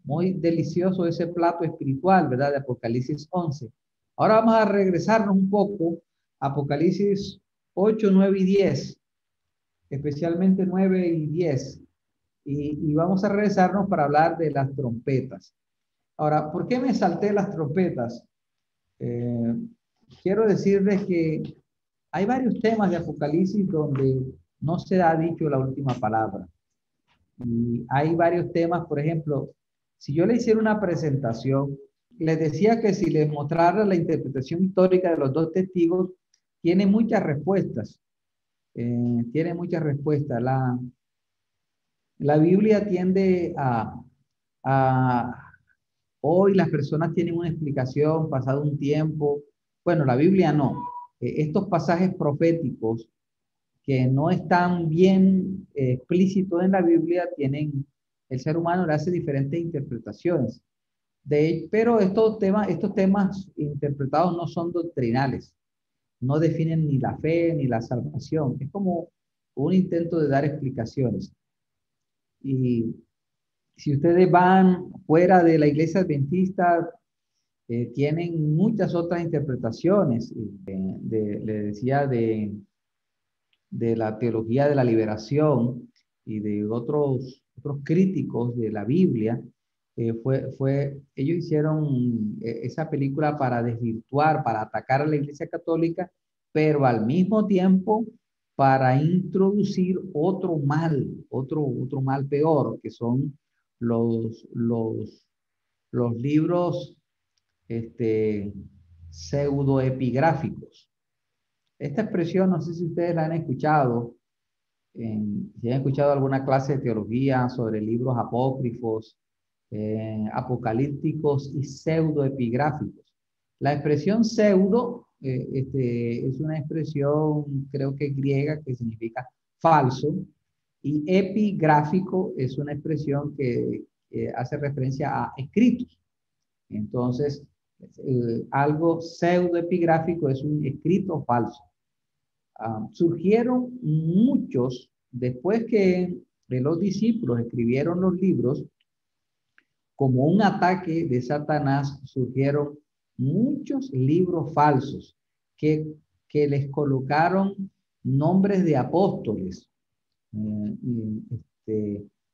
muy delicioso ese plato espiritual, ¿verdad? De Apocalipsis 11. Ahora vamos a regresarnos un poco a Apocalipsis 8, 9 y 10, especialmente 9 y 10. Y vamos a regresarnos para hablar de las trompetas. Ahora, ¿por qué me salté las trompetas? Eh, Quiero decirles que hay varios temas de Apocalipsis donde no se ha dicho la última palabra. Y hay varios temas, por ejemplo, si yo le hiciera una presentación, les decía que si les mostrara la interpretación histórica de los dos testigos, tiene muchas respuestas. Tiene muchas respuestas. La Biblia tiende a hoy las personas tienen una explicación pasado un tiempo. Bueno, la Biblia no. Estos pasajes proféticos que no están bien explícitos en la Biblia, el ser humano le hace diferentes interpretaciones. Pero estos temas interpretados no son doctrinales, no definen ni la fe ni la salvación. Es como un intento de dar explicaciones. Y si ustedes van fuera de la iglesia adventista, tienen muchas otras interpretaciones. Le decía de la teología de la liberación y de otros críticos de la Biblia, ellos hicieron esa película para desvirtuar, para atacar a la Iglesia Católica, pero al mismo tiempo para introducir otro mal peor, que son los, los, los libros este, pseudoepigráficos. Esta expresión, no sé si ustedes la han escuchado, si han escuchado alguna clase de teología sobre libros apócrifos, apocalípticos y pseudoepigráficos. La expresión pseudo es una expresión, creo que griega, que significa falso, y epigráfico es una expresión que hace referencia a escritos. Entonces, algo pseudoepigráfico es un escrito falso. Surgieron muchos, después que los discípulos escribieron los libros, como un ataque de Satanás, surgieron muchos libros falsos que, que les colocaron nombres de apóstoles,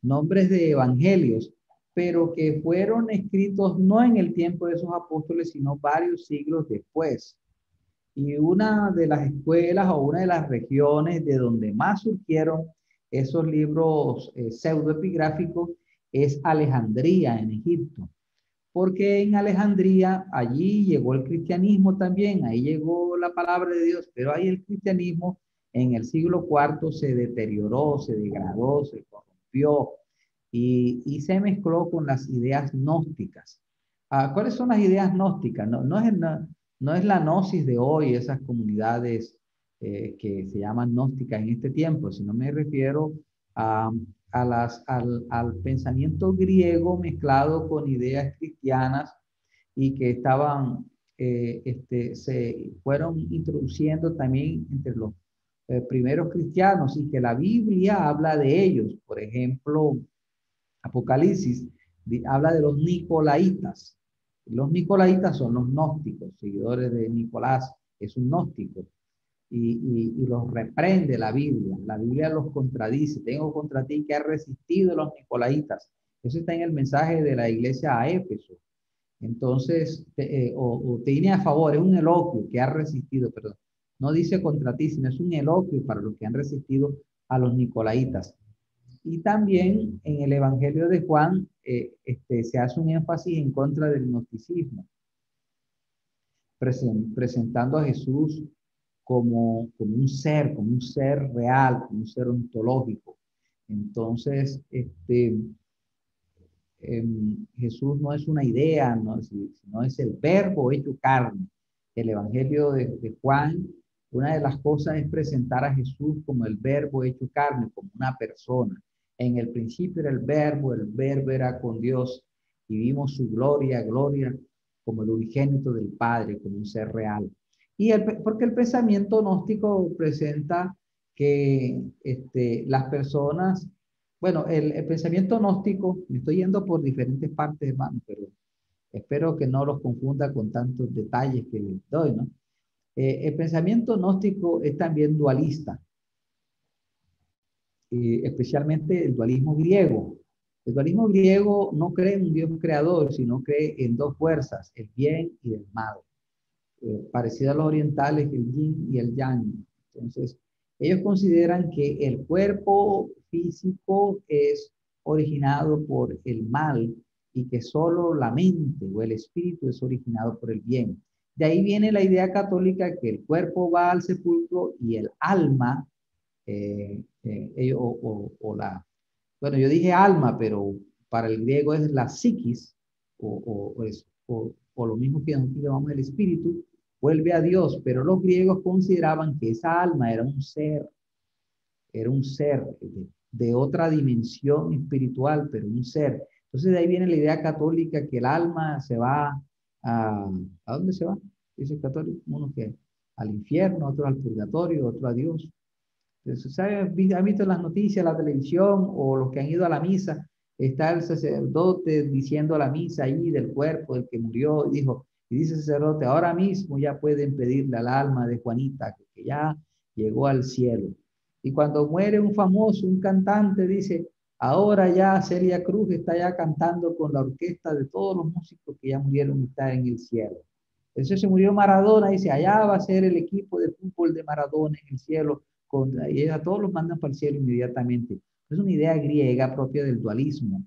nombres de evangelios, pero que fueron escritos no en el tiempo de esos apóstoles, sino varios siglos después. Y una de las escuelas o una de las regiones de donde más surgieron esos libros pseudoepigráficos es Alejandría, en Egipto. Porque en Alejandría, allí llegó el cristianismo también, ahí llegó la palabra de Dios, pero ahí el cristianismo en el siglo IV se deterioró, se degradó, se corrompió y se mezcló con las ideas gnósticas. ¿Cuáles son las ideas gnósticas? No es la gnosis de hoy, esas comunidades que se llaman gnósticas en este tiempo, sino me refiero a, al pensamiento griego mezclado con ideas cristianas y que se fueron introduciendo también entre los primeros cristianos y que la Biblia habla de ellos. Por ejemplo, Apocalipsis habla de los nicolaitas. Los nicolaitas son los gnósticos, seguidores de Nicolás, es un gnóstico, y los reprende la Biblia. La Biblia los contradice. Tengo contra ti que has resistido a los nicolaitas. Eso está en el mensaje de la iglesia a Éfeso. Entonces, o te viene a favor, es un eloquio que ha resistido, perdón. No dice contra ti, sino es un eloquio para los que han resistido a los nicolaitas. Y también en el Evangelio de Juan se hace un énfasis en contra del gnosticismo, presentando a Jesús como un ser real, como un ser ontológico. Entonces, Jesús no es una idea, no, sino es el verbo hecho carne. El Evangelio de Juan, una de las cosas es presentar a Jesús como el verbo hecho carne, como una persona. En el principio era el verbo era con Dios y vimos su gloria como el unigénito del Padre, como un ser real. Porque el pensamiento gnóstico presenta que las personas Bueno, el pensamiento gnóstico, me estoy yendo por diferentes partes, hermano, pero espero que no los confunda con tantos detalles que les doy, ¿no? El pensamiento gnóstico es también dualista, especialmente el dualismo griego. El dualismo griego no cree en un Dios creador, sino cree en dos fuerzas, el bien y el mal. Parecido a los orientales, el yin y el yang. Entonces, ellos consideran que el cuerpo físico es originado por el mal y que solo la mente o el espíritu es originado por el bien. De ahí viene la idea católica que el cuerpo va al sepulcro y el alma, bueno, yo dije alma, pero para el griego es la psiquis, o lo mismo que nosotros llamamos el espíritu, vuelve a Dios, pero los griegos consideraban que esa alma era un ser de otra dimensión espiritual, pero un ser. Entonces de ahí viene la idea católica que el alma se va ¿a dónde se va? Dice el católico, uno que al infierno, otro al purgatorio, otro a Dios. Entonces, ¿han visto las noticias, la televisión o los que han ido a la misa? Está el sacerdote diciendo la misa ahí del cuerpo del que murió, y dice el sacerdote, ahora mismo ya pueden pedirle al alma de Juanita, que ya llegó al cielo. Y cuando muere un famoso, un cantante, dice, ahora ya Celia Cruz está ya cantando con la orquesta de todos los músicos que ya murieron y están en el cielo. Entonces se murió Maradona, dice, allá va a ser el equipo de fútbol de Maradona en el cielo y a todos los mandan para el cielo inmediatamente. Es una idea griega propia del dualismo.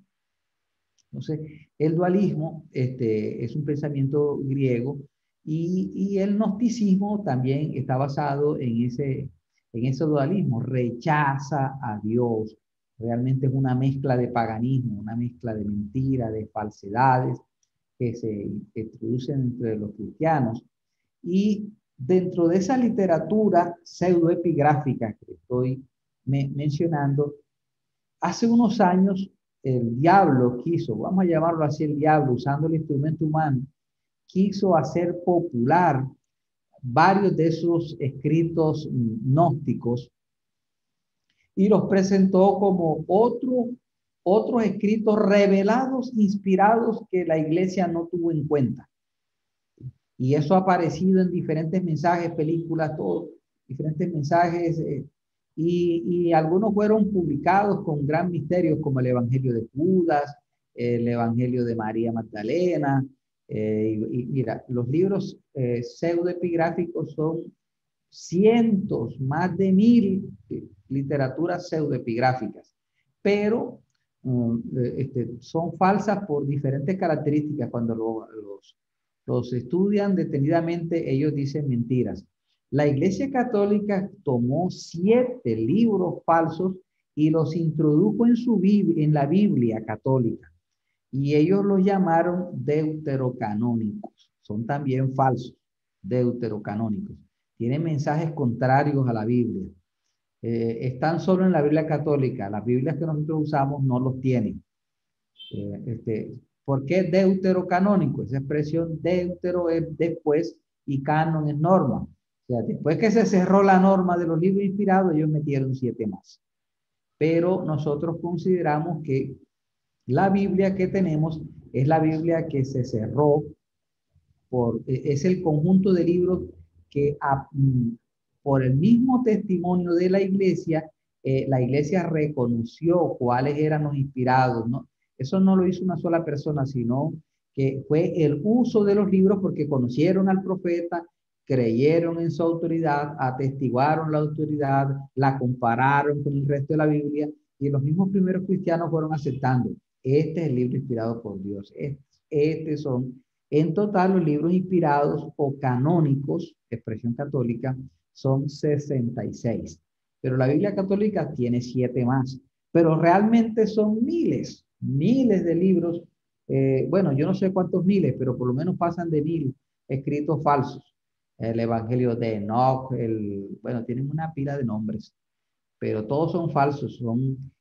Entonces, el dualismo es un pensamiento griego y el gnosticismo también está basado en ese dualismo. Rechaza a Dios. Realmente es una mezcla de paganismo, una mezcla de mentira, de falsedades que se introducen entre los cristianos. Y dentro de esa literatura pseudoepigráfica que estoy mencionando, hace unos años el diablo quiso, vamos a llamarlo así, el diablo, usando el instrumento humano, quiso hacer popular varios de esos escritos gnósticos y los presentó como otros escritos revelados, inspirados que la iglesia no tuvo en cuenta. Y eso ha aparecido en diferentes mensajes, películas, todo, diferentes mensajes, y algunos fueron publicados con gran misterio, como el Evangelio de Judas, el Evangelio de María Magdalena. Y mira, los libros pseudoepigráficos son cientos, más de 1000 literaturas pseudoepigráficas, pero son falsas por diferentes características. Cuando los estudian detenidamente, ellos dicen mentiras. La Iglesia Católica tomó 7 libros falsos y los introdujo en la Biblia católica. Y ellos los llamaron deuterocanónicos. Son también falsos, deuterocanónicos. Tienen mensajes contrarios a la Biblia. Están solo en la Biblia católica. Las Biblias que nosotros usamos no los tienen. ¿Por qué deuterocanónico? Esa expresión deutero es después y canon es norma. O sea, después que se cerró la norma de los libros inspirados, ellos metieron 7 más. Pero nosotros consideramos que la Biblia que tenemos es la Biblia que se cerró es el conjunto de libros que por el mismo testimonio de la iglesia reconoció cuáles eran los inspirados, ¿no? Eso no lo hizo una sola persona, sino que fue el uso de los libros porque conocieron al profeta, creyeron en su autoridad, atestiguaron la autoridad, la compararon con el resto de la Biblia y los mismos primeros cristianos fueron aceptando. Este es el libro inspirado por Dios. Estos son, en total, los libros inspirados o canónicos, expresión católica, son 66. Pero la Biblia católica tiene 7 más. Pero realmente son miles, miles de libros. Bueno, yo no sé cuántos miles, pero por lo menos pasan de 1000 escritos falsos. El Evangelio de Enoch, bueno, tienen una pila de nombres, pero todos son falsos,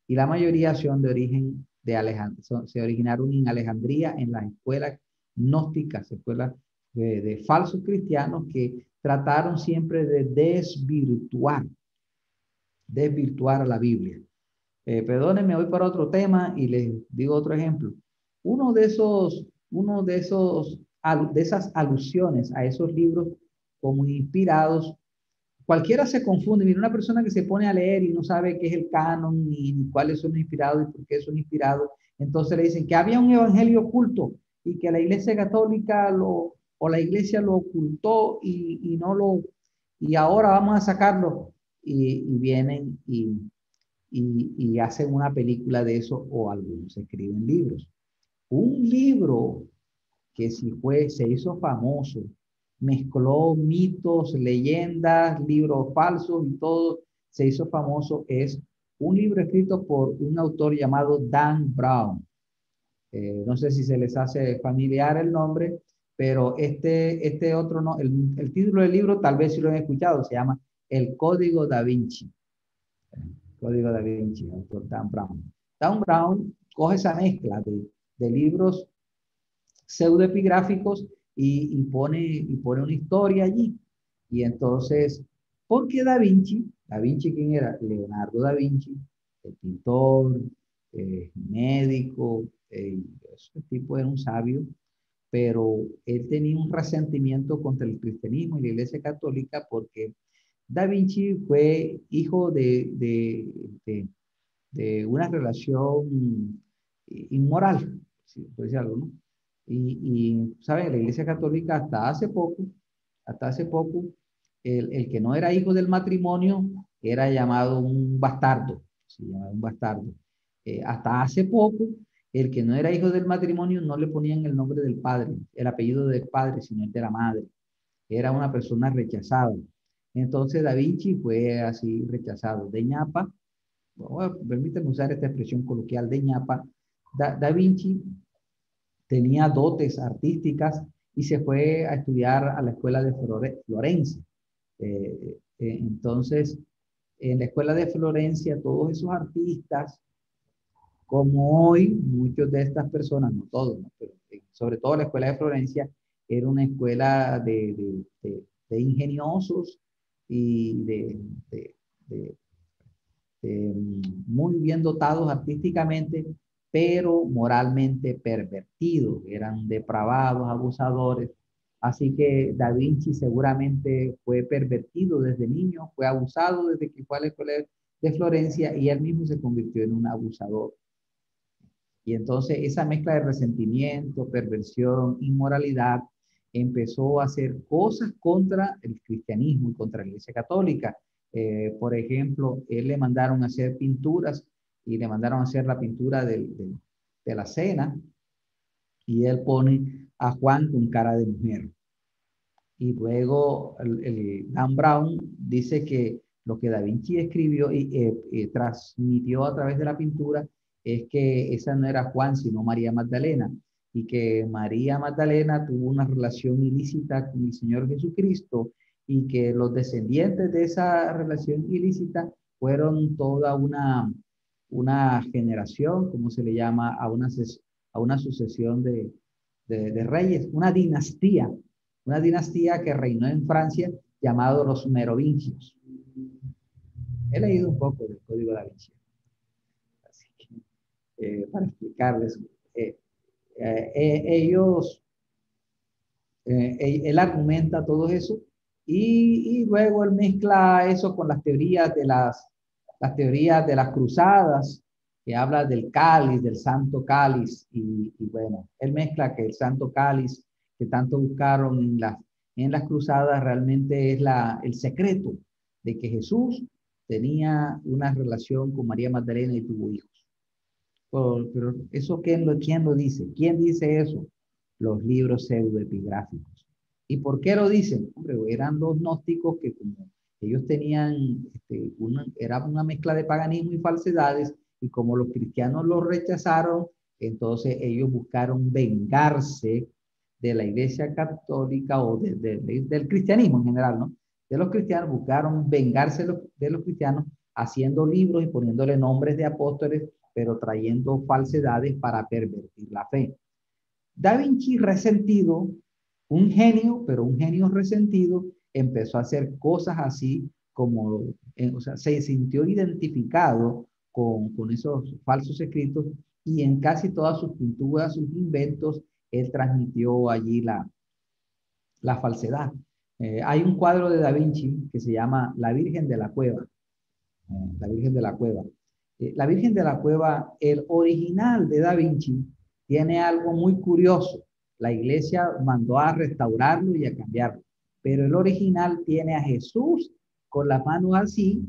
y la mayoría son de origen de Alejandría, se originaron en Alejandría, en las escuelas gnósticas, escuelas de falsos cristianos que trataron siempre de desvirtuar a la Biblia. Perdónenme, voy para otro tema y les digo otro ejemplo. Uno de esos, de esas alusiones a esos libros como inspirados, cualquiera se confunde. Mira, una persona que se pone a leer y no sabe qué es el canon, ni cuáles son los inspirados y por qué son inspirados, entonces le dicen que había un evangelio oculto y que la Iglesia Católica o la Iglesia lo ocultó y no lo, y ahora vamos a sacarlo. Y vienen y hacen una película de eso o algunos escriben libros. Un libro que si fue, se hizo famoso, mezcló mitos, leyendas, libros falsos y todo, se hizo famoso, es un libro escrito por un autor llamado Dan Brown. No sé si se les hace familiar el nombre, pero este otro no, el título del libro tal vez si lo han escuchado, se llama El Código Da Vinci. Código Da Vinci, autor Dan Brown. Dan Brown coge esa mezcla de libros pseudoepigráficos y pone una historia allí. Y entonces, ¿por qué Da Vinci? Da Vinci, ¿quién era? Leonardo da Vinci, el pintor, médico, ese tipo era un sabio, pero él tenía un resentimiento contra el cristianismo y la Iglesia Católica porque Da Vinci fue hijo de una relación inmoral, si puede decir algo, ¿no? ¿Saben? La Iglesia Católica hasta hace poco, el que no era hijo del matrimonio era llamado un bastardo, se llamaba un bastardo. Hasta hace poco, el que no era hijo del matrimonio no le ponían el nombre del padre, el apellido del padre, sino el de la madre. Era una persona rechazada. Entonces Da Vinci fue así rechazado. De ñapa, bueno, permíteme usar esta expresión coloquial de ñapa, Da Vinci tenía dotes artísticas y se fue a estudiar a la escuela de Florencia. Entonces, en la escuela de Florencia, todos esos artistas, como hoy, muchos de estas personas, no todos, ¿no? Pero sobre todo la escuela de Florencia, era una escuela de ingeniosos y de muy bien dotados artísticamente, pero moralmente pervertidos, eran depravados, abusadores. Así que Da Vinci seguramente fue pervertido desde niño, fue abusado desde que fue a la escuela de Florencia y él mismo se convirtió en un abusador. Y entonces esa mezcla de resentimiento, perversión, inmoralidad, empezó a hacer cosas contra el cristianismo y contra la Iglesia Católica. Por ejemplo, él le mandaron a hacer pinturas y le mandaron a hacer la pintura de la cena y él pone a Juan con cara de mujer. Y luego el Dan Brown dice que lo que Da Vinci escribió y transmitió a través de la pintura es que esa no era Juan, sino María Magdalena, y que María Magdalena tuvo una relación ilícita con el Señor Jesucristo y que los descendientes de esa relación ilícita fueron toda una generación, como se le llama, a una sucesión de reyes, una dinastía que reinó en Francia llamado los Merovingios. He leído un poco del Código Da Vinci, así que para explicarles, eh, ellos, él argumenta todo eso y luego él mezcla eso con las teorías de las cruzadas, que habla del cáliz, del santo cáliz, y bueno, él mezcla que el santo cáliz que tanto buscaron en las cruzadas realmente es el secreto de que Jesús tenía una relación con María Magdalena y tuvo hijos. Pero eso, ¿quién lo dice? ¿Quién dice eso? Los libros pseudoepigráficos. ¿Y por qué lo dicen? Hombre, eran los gnósticos que como ellos tenían, era una mezcla de paganismo y falsedades, y como los cristianos los rechazaron, entonces ellos buscaron vengarse de la Iglesia Católica o del cristianismo en general, ¿no? De los cristianos, buscaron vengarse de los cristianos haciendo libros y poniéndole nombres de apóstoles, pero trayendo falsedades para pervertir la fe. Da Vinci, resentido, un genio, pero un genio resentido, empezó a hacer cosas así como, o sea, se sintió identificado con esos falsos escritos, y en casi todas sus pinturas, sus inventos, él transmitió allí la falsedad. Hay un cuadro de Da Vinci que se llama La Virgen de la Cueva. La Virgen de la Cueva. La Virgen de la Cueva, el original de Da Vinci, tiene algo muy curioso. La iglesia mandó a restaurarlo y a cambiarlo, pero el original tiene a Jesús con las manos así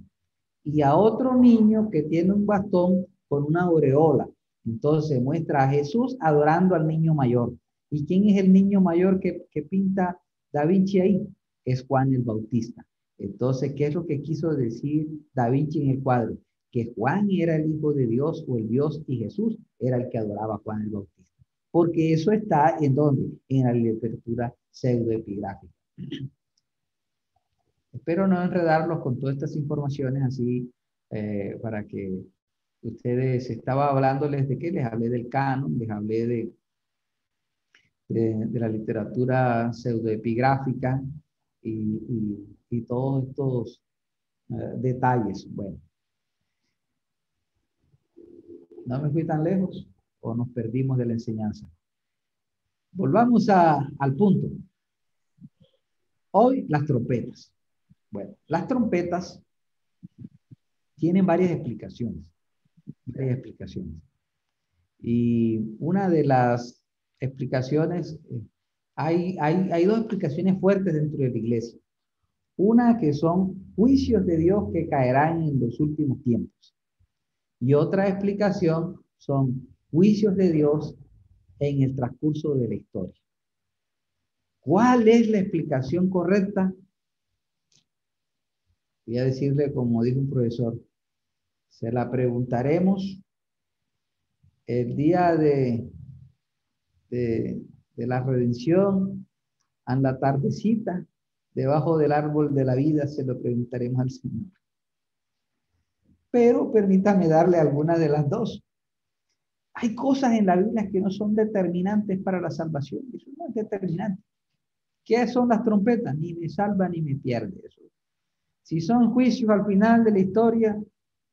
y a otro niño que tiene un bastón con una aureola. Entonces muestra a Jesús adorando al niño mayor. ¿Y quién es el niño mayor que pinta Da Vinci ahí? Es Juan el Bautista. Entonces, ¿qué es lo que quiso decir Da Vinci en el cuadro? Que Juan era el Hijo de Dios o el Dios y Jesús era el que adoraba a Juan el Bautista. Porque eso está en donde? En la literatura pseudoepigráfica. Espero no enredarlos con todas estas informaciones así para que ustedes, estaba hablándoles de qué, les hablé del canon, les hablé de la literatura pseudoepigráfica y todos estos detalles. Bueno, no me fui tan lejos o nos perdimos de la enseñanza. Volvamos al punto. Hoy las trompetas. Bueno, las trompetas tienen varias explicaciones. Varias explicaciones. Y una de las explicaciones, hay dos explicaciones fuertes dentro de la iglesia. Una que son juicios de Dios que caerán en los últimos tiempos. Y otra explicación son juicios de Dios en el transcurso de la historia. ¿Cuál es la explicación correcta? Voy a decirle, como dijo un profesor, se la preguntaremos el día de la redención, en la tardecita, debajo del árbol de la vida, se lo preguntaremos al Señor. Pero permítame darle alguna de las dos. Hay cosas en la Biblia que no son determinantes para la salvación. Eso no es determinante. ¿Qué son las trompetas? Ni me salva ni me pierde eso. Si son juicios al final de la historia,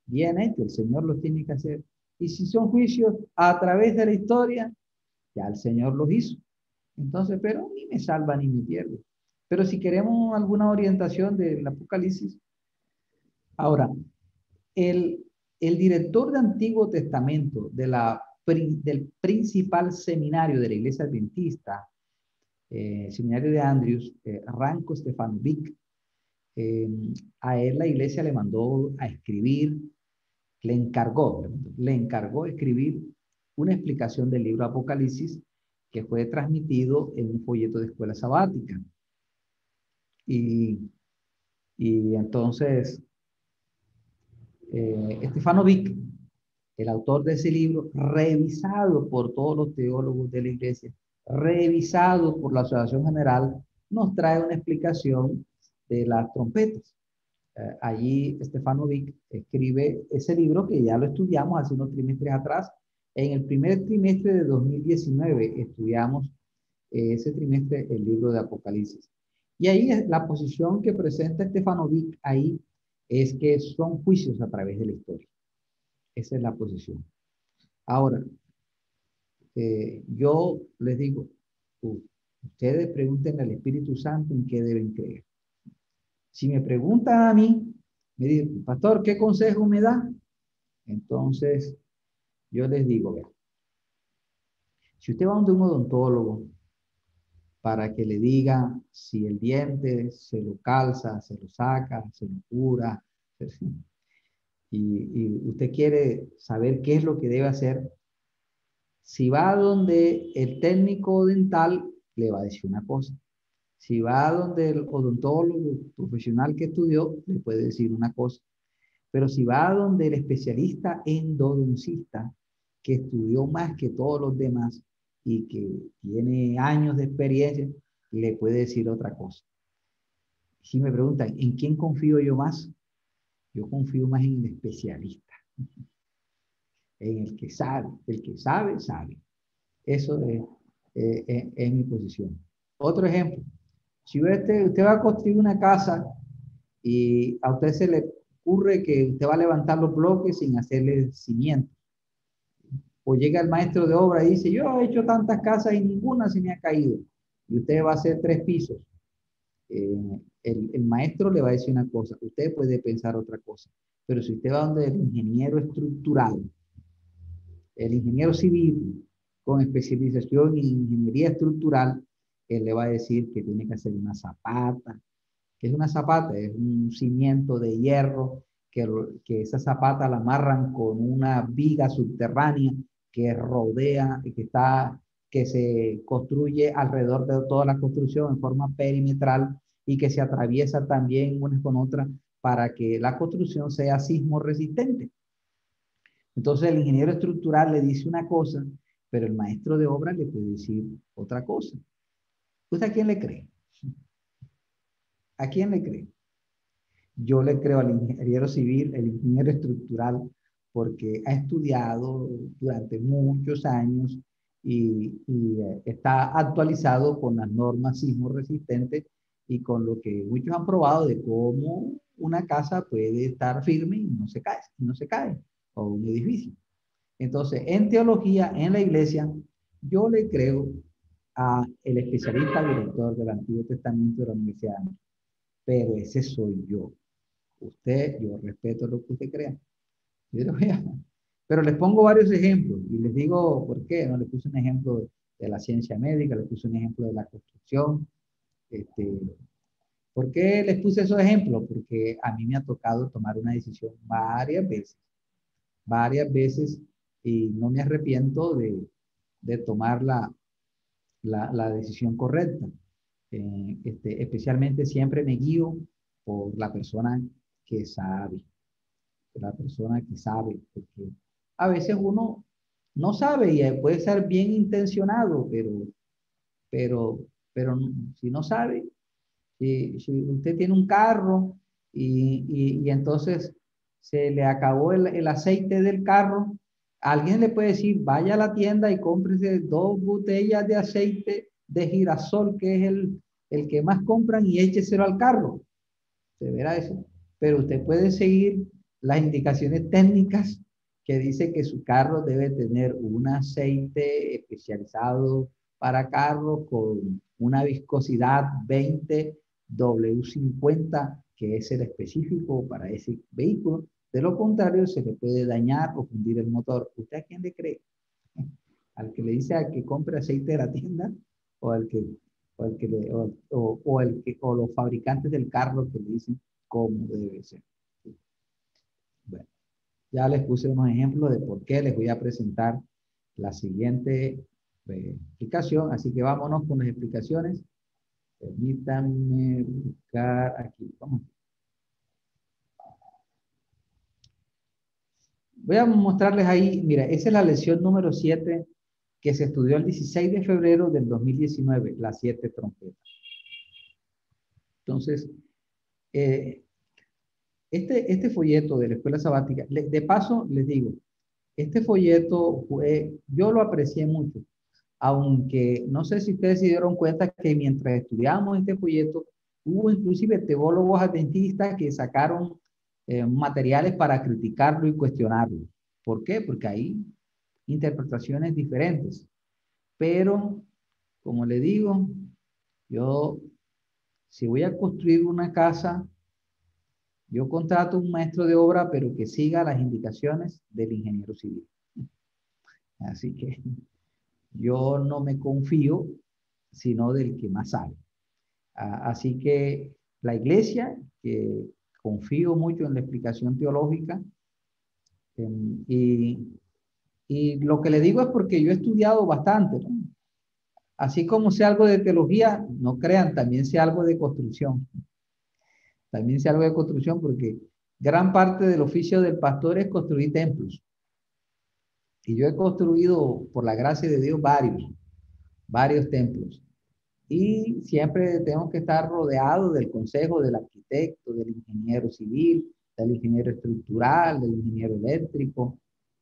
bien hecho, el Señor los tiene que hacer. Y si son juicios a través de la historia, ya el Señor los hizo. Entonces, pero ni me salva ni me pierde. Pero si queremos alguna orientación del Apocalipsis, ahora, el director de Antiguo Testamento del principal seminario de la Iglesia Adventista, seminario de Andrews, Ranko Stefanovic, a él la iglesia le mandó a escribir, le encargó escribir una explicación del libro Apocalipsis que fue transmitido en un folleto de escuela sabática. Y entonces, Stefanovic, el autor de ese libro, revisado por todos los teólogos de la iglesia, revisado por la Asociación General, nos trae una explicación de las trompetas. Allí Stefanovic escribe ese libro que ya lo estudiamos hace unos trimestres atrás. En el primer trimestre de 2019 estudiamos ese trimestre el libro de Apocalipsis. Y ahí la posición que presenta Stefanovic ahí es que son juicios a través de la historia. Esa es la posición. Ahora, yo les digo, ustedes pregunten al Espíritu Santo en qué deben creer. Si me preguntan a mí, me dicen, pastor, ¿qué consejo me da? Entonces, yo les digo, vean, si usted va donde un odontólogo para que le diga si el diente se lo calza, se lo saca, se lo cura, y usted quiere saber qué es lo que debe hacer, si va donde el técnico dental, le va a decir una cosa. Si va donde el odontólogo profesional que estudió, le puede decir una cosa. Pero si va donde el especialista endodoncista, que estudió más que todos los demás y que tiene años de experiencia, le puede decir otra cosa. Si me preguntan, ¿en quién confío yo más? Yo confío más en el especialista, en el que sabe. El que sabe, sabe. Eso es mi posición. Otro ejemplo. Si usted va a construir una casa y a usted ocurre que usted va a levantar los bloques sin hacerle cimiento. O llega el maestro de obra y dice, yo he hecho tantas casas y ninguna se me ha caído. Y usted va a hacer 3 pisos. El maestro le va a decir una cosa, usted puede pensar otra cosa. Pero si usted va donde el ingeniero estructural, el ingeniero civil con especialización en ingeniería estructural, él le va a decir que tiene que hacer una zapata. ¿Qué es una zapata? Es un cimiento de hierro que esa zapata la amarran con una viga subterránea que rodea, que se construye alrededor de toda la construcción en forma perimetral y que se atraviesa también una con otra para que la construcción sea sismo resistente. Entonces el ingeniero estructural le dice una cosa, pero el maestro de obra le puede decir otra cosa. ¿Usted a quién le cree? ¿A quién le cree? Yo le creo al ingeniero civil, el ingeniero estructural, porque ha estudiado durante muchos años y está actualizado con las normas sismo resistentes y con lo que muchos han probado de cómo una casa puede estar firme y no se cae, o un edificio. Entonces, en teología, en la iglesia, yo le creo a el especialista director del Antiguo Testamento de la Universidad, pero ese soy yo. Usted, yo respeto lo que usted crea. Pero les pongo varios ejemplos y les digo por qué. No les puse un ejemplo de la ciencia médica, les puse un ejemplo de la construcción. ¿Por qué les puse esos ejemplos? Porque a mí me ha tocado tomar una decisión varias veces, y no me arrepiento de tomar la decisión correcta. Especialmente siempre me guío por la persona que sabe, porque a veces uno no sabe y puede ser bien intencionado, pero, pero si no sabe, si usted tiene un carro y entonces se le acabó el aceite del carro, alguien le puede decir, vaya a la tienda y cómprese 2 botellas de aceite de girasol, que es el que más compran, y écheselo al carro. Se verá eso. Pero usted puede seguir las indicaciones técnicas que dice que su carro debe tener un aceite especializado para carros con una viscosidad 20W50, que es el específico para ese vehículo. De lo contrario, se le puede dañar o fundir el motor. ¿Usted a quién le cree? ¿Al que le dice a que compre aceite de la tienda, o al que, o el que le, o el que, o los fabricantes del carro que le dicen cómo debe ser? Bueno, ya les puse unos ejemplos de por qué. Les voy a presentar la siguiente explicación, así que vámonos con las explicaciones. Permítanme buscar aquí. Vamos. Voy a mostrarles ahí, mira, esa es la lección número 7 que se estudió el 16 de febrero del 2019, las 7 trompetas. Entonces, este folleto de la escuela sabática, de paso les digo, este folleto yo lo aprecié mucho, aunque no sé si ustedes se dieron cuenta que mientras estudiábamos este folleto, hubo inclusive teólogos adventistas que sacaron materiales para criticarlo y cuestionarlo. ¿Por qué? Porque hay interpretaciones diferentes. Pero, como le digo, yo, si voy a construir una casa, yo contrato un maestro de obra, pero que siga las indicaciones del ingeniero civil. Así que yo no me confío, sino del que más sabe. Así que la iglesia, que confío mucho en la explicación teológica, y lo que le digo es porque yo he estudiado bastante, ¿no? Así como sé algo de teología, no crean, también sé algo de construcción. También sé algo de construcción porque gran parte del oficio del pastor es construir templos. Y yo he construido, por la gracia de Dios, varios templos. Y siempre tengo que estar rodeado del consejo del arquitecto, del ingeniero civil, del ingeniero estructural, del ingeniero eléctrico.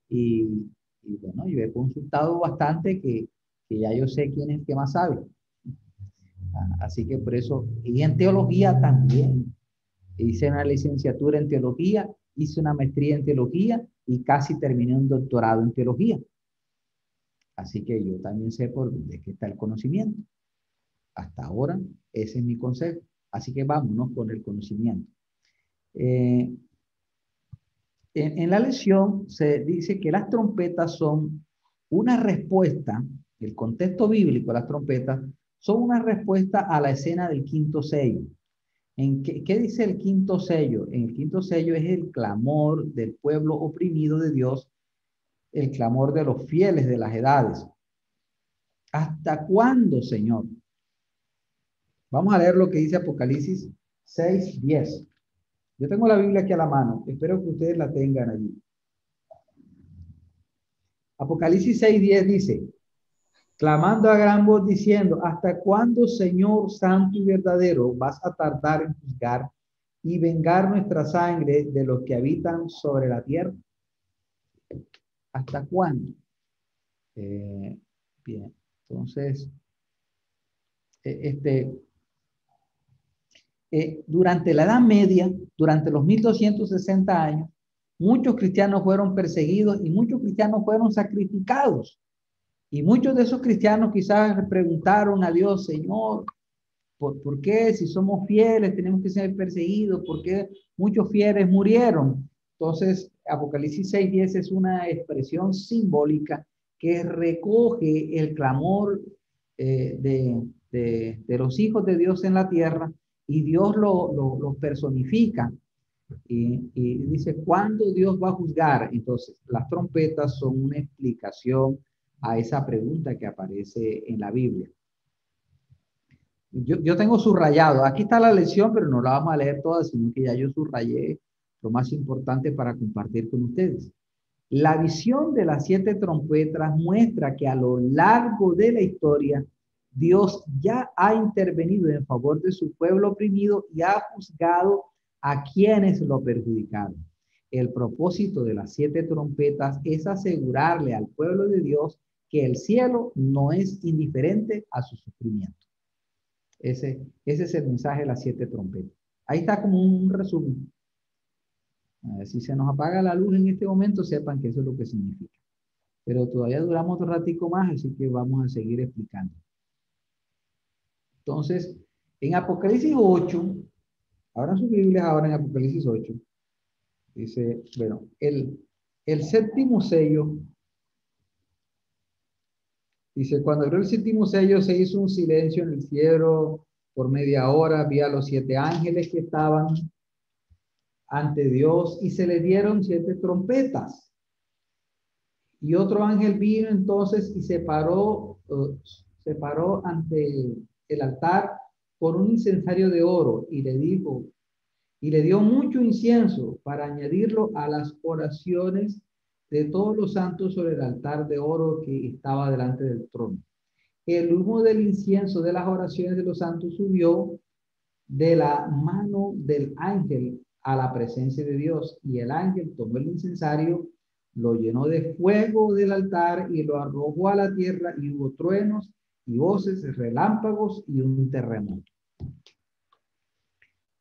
Y bueno, yo he consultado bastante que ya yo sé quién es el que más sabe. Así que por eso, y en teología también. Hice una licenciatura en teología, hice una maestría en teología y casi terminé un doctorado en teología. Así que yo también sé por de qué está el conocimiento. Hasta ahora, ese es mi consejo. Así que vámonos con el conocimiento. En la lección se dice que las trompetas son una respuesta, el contexto bíblico de las trompetas, son una respuesta a la escena del quinto sello. ¿Qué dice el quinto sello? En el quinto sello es el clamor del pueblo oprimido de Dios, el clamor de los fieles de las edades. ¿Hasta cuándo, Señor? Vamos a leer lo que dice Apocalipsis 6:10. Yo tengo la Biblia aquí a la mano. Espero que ustedes la tengan allí. Apocalipsis 6:10 dice, clamando a gran voz diciendo, ¿hasta cuándo, Señor santo y verdadero, vas a tardar en juzgar y vengar nuestra sangre de los que habitan sobre la tierra? ¿Hasta cuándo? Bien, entonces, durante la Edad Media, durante los 1260 años, muchos cristianos fueron perseguidos y muchos cristianos fueron sacrificados. Y muchos de esos cristianos quizás le preguntaron a Dios, Señor, ¿por qué si somos fieles tenemos que ser perseguidos? ¿Por qué muchos fieles murieron? Entonces, Apocalipsis 6:10 es una expresión simbólica que recoge el clamor de los hijos de Dios en la tierra y Dios lo personifica y dice, ¿cuándo Dios va a juzgar? Entonces, las trompetas son una explicación a esa pregunta que aparece en la Biblia. Yo tengo subrayado, aquí está la lección, pero no la vamos a leer toda, sino que ya yo subrayé lo más importante para compartir con ustedes. La visión de las 7 trompetas muestra que a lo largo de la historia, Dios ya ha intervenido en favor de su pueblo oprimido y ha juzgado a quienes lo perjudicaron. El propósito de las 7 trompetas es asegurarle al pueblo de Dios que el cielo no es indiferente a su sufrimiento. Ese es el mensaje de las 7 trompetas. Ahí está como un resumen. Si se nos apaga la luz en este momento, sepan que eso es lo que significa. Pero todavía duramos otro ratico más, así que vamos a seguir explicando. Entonces, en Apocalipsis 8, abran sus Biblias ahora en Apocalipsis 8, dice, bueno, el séptimo sello, dice, cuando abrió el séptimo sello se hizo un silencio en el cielo por media hora, vi a los 7 ángeles que estaban ante Dios y se le dieron 7 trompetas. Y otro ángel vino entonces y se paró ante el altar con un incensario de oro y le dijo, y le dio mucho incienso para añadirlo a las oraciones de todos los santos sobre el altar de oro que estaba delante del trono. El humo del incienso de las oraciones de los santos subió de la mano del ángel a la presencia de Dios, y el ángel tomó el incensario, lo llenó de fuego del altar y lo arrojó a la tierra, y hubo truenos y voces, relámpagos y un terremoto.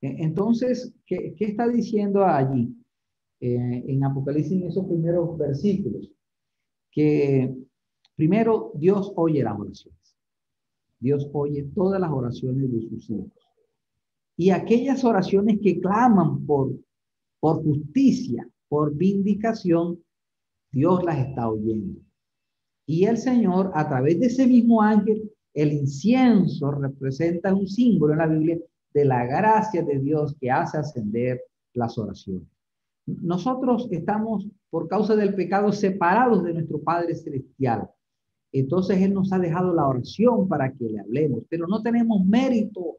Entonces, ¿qué está diciendo allí en Apocalipsis en esos primeros versículos? Que primero Dios oye las oraciones. Dios oye todas las oraciones de sus hijos. Y aquellas oraciones que claman por justicia, por vindicación, Dios las está oyendo. Y el Señor, a través de ese mismo ángel, el incienso representa un símbolo en la Biblia de la gracia de Dios que hace ascender las oraciones. Nosotros estamos, por causa del pecado, separados de nuestro Padre Celestial. Entonces Él nos ha dejado la oración para que le hablemos, pero no tenemos mérito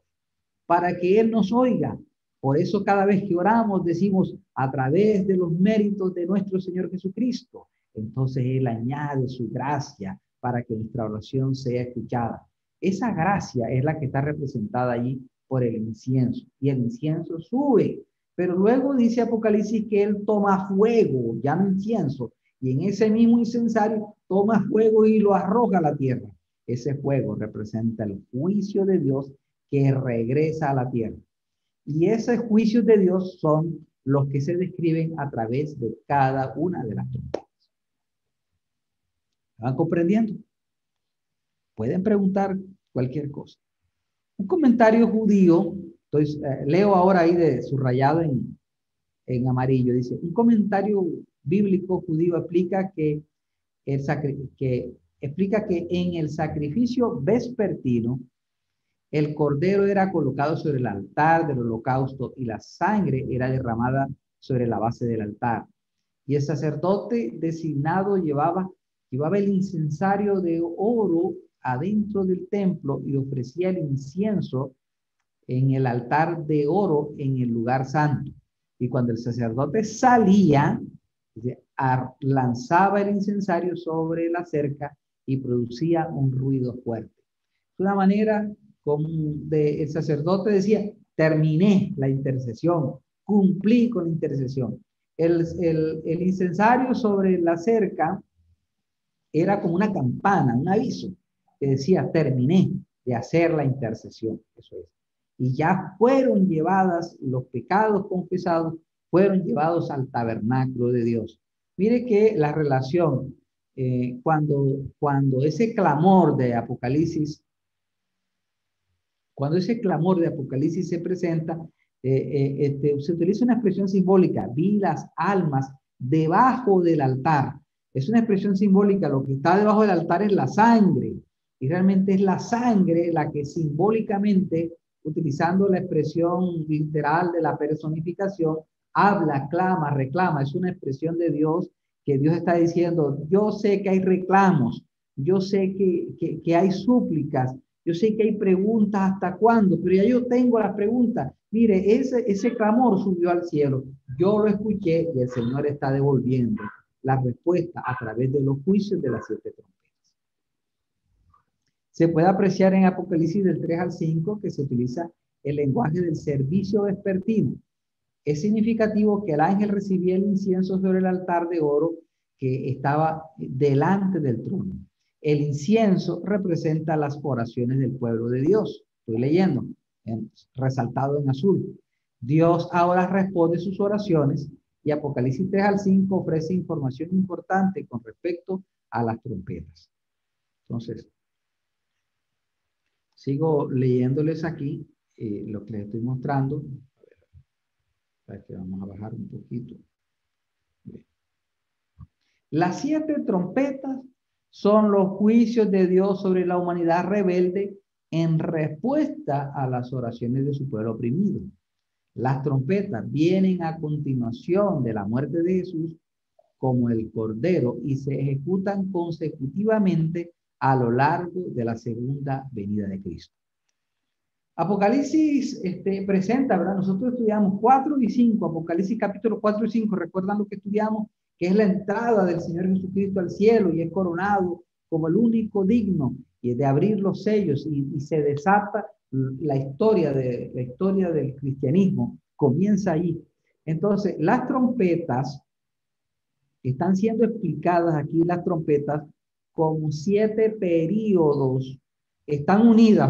para que Él nos oiga. Por eso cada vez que oramos decimos a través de los méritos de nuestro Señor Jesucristo. Entonces Él añade su gracia para que nuestra oración sea escuchada. Esa gracia es la que está representada allí por el incienso. Y el incienso sube. Pero luego dice Apocalipsis que Él toma fuego, ya no incienso. Y en ese mismo incensario toma fuego y lo arroja a la tierra. Ese fuego representa el juicio de Dios que regresa a la tierra. Y esos juicios de Dios son los que se describen a través de cada una de las trompetas. ¿Van comprendiendo? Pueden preguntar cualquier cosa. Un comentario judío, entonces, leo ahora ahí de subrayado en amarillo, dice, un comentario bíblico judío explica que en el sacrificio vespertino el cordero era colocado sobre el altar del holocausto y la sangre era derramada sobre la base del altar. Y el sacerdote designado llevaba el incensario de oro adentro del templo y ofrecía el incienso en el altar de oro en el lugar santo. Y cuando el sacerdote salía, lanzaba el incensario sobre la cerca y producía un ruido fuerte. Es una manera como el sacerdote decía, terminé la intercesión, cumplí con la intercesión. El incensario sobre la cerca era como una campana, un aviso que decía, terminé de hacer la intercesión. Eso es. Y ya fueron llevadas, los pecados confesados, fueron llevados al tabernáculo de Dios. Mire que la relación, cuando ese clamor de Apocalipsis, se presenta, se utiliza una expresión simbólica, vi las almas debajo del altar. Es una expresión simbólica, lo que está debajo del altar es la sangre, y realmente es la sangre la que simbólicamente, utilizando la expresión literal de la personificación, habla, clama, reclama. Es una expresión de Dios, que Dios está diciendo, yo sé que hay reclamos, yo sé que hay súplicas, yo sé que hay preguntas hasta cuándo, pero ya yo tengo las preguntas. Mire, ese clamor subió al cielo, yo lo escuché y el Señor está devolviendo la respuesta a través de los juicios de las 7 trompetas. Se puede apreciar en Apocalipsis del 3 al 5 que se utiliza el lenguaje del servicio vespertino. Es significativo que el ángel recibía el incienso sobre el altar de oro que estaba delante del trono. El incienso representa las oraciones del pueblo de Dios. Estoy leyendo, resaltado en azul. Dios ahora responde sus oraciones y Apocalipsis 3 al 5 ofrece información importante con respecto a las trompetas. Entonces, sigo leyéndoles aquí lo que les estoy mostrando. A ver, que vamos a bajar un poquito. Bien. Las 7 trompetas son los juicios de Dios sobre la humanidad rebelde en respuesta a las oraciones de su pueblo oprimido. Las trompetas vienen a continuación de la muerte de Jesús como el Cordero y se ejecutan consecutivamente a lo largo de la segunda venida de Cristo. Apocalipsis presenta, ¿verdad? Nosotros estudiamos 4 y 5, Apocalipsis capítulo 4 y 5, ¿recuerdan lo que estudiamos? Que es la entrada del Señor Jesucristo al cielo y es coronado como el único digno y de abrir los sellos y se desata la historia del cristianismo, comienza allí. Entonces, las trompetas están siendo explicadas aquí, las trompetas, como 7 períodos, están unidas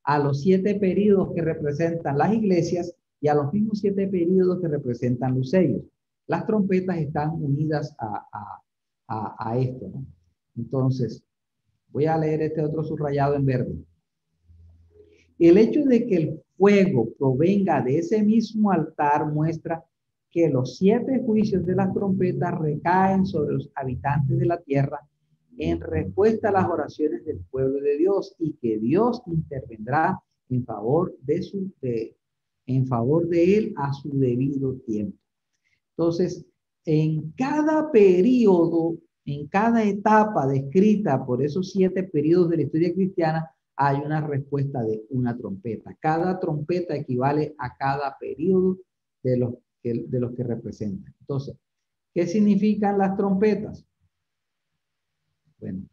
a los 7 períodos que representan las iglesias y a los mismos 7 períodos que representan los sellos. Las trompetas están unidas a esto, ¿no? Entonces, voy a leer este otro subrayado en verde. El hecho de que el fuego provenga de ese mismo altar muestra que los 7 juicios de las trompetas recaen sobre los habitantes de la tierra en respuesta a las oraciones del pueblo de Dios y que Dios intervendrá en favor de él a su debido tiempo. Entonces, en cada periodo, en cada etapa descrita por esos 7 periodos de la historia cristiana, hay una respuesta de una trompeta. Cada trompeta equivale a cada periodo de los que representan. Entonces, ¿qué significan las trompetas? Bueno,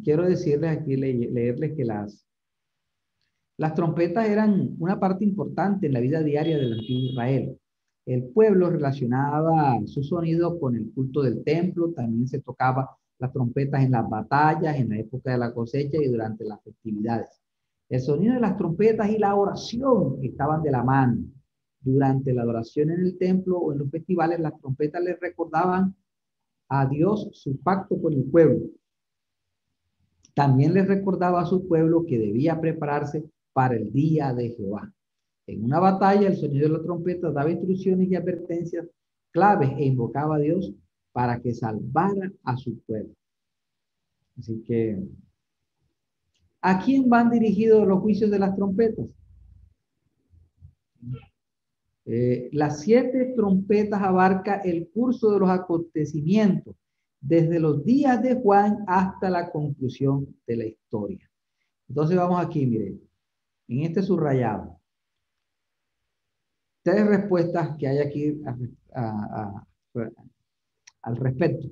quiero decirles aquí, leerles que las trompetas eran una parte importante en la vida diaria del antiguo Israel. El pueblo relacionaba su sonido con el culto del templo, también se tocaba las trompetas en las batallas, en la época de la cosecha y durante las festividades. El sonido de las trompetas y la oración estaban de la mano. Durante la adoración en el templo o en los festivales, las trompetas les recordaban a Dios su pacto con el pueblo. También les recordaba a su pueblo que debía prepararse para el día de Jehová. En una batalla, el sonido de la trompeta daba instrucciones y advertencias claves e invocaba a Dios para que salvara a su pueblo. Así que, ¿a quién van dirigidos los juicios de las trompetas? Las 7 trompetas abarca el curso de los acontecimientos, desde los días de Juan hasta la conclusión de la historia. Entonces vamos aquí, miren, en este subrayado. 3 respuestas que hay aquí al respecto.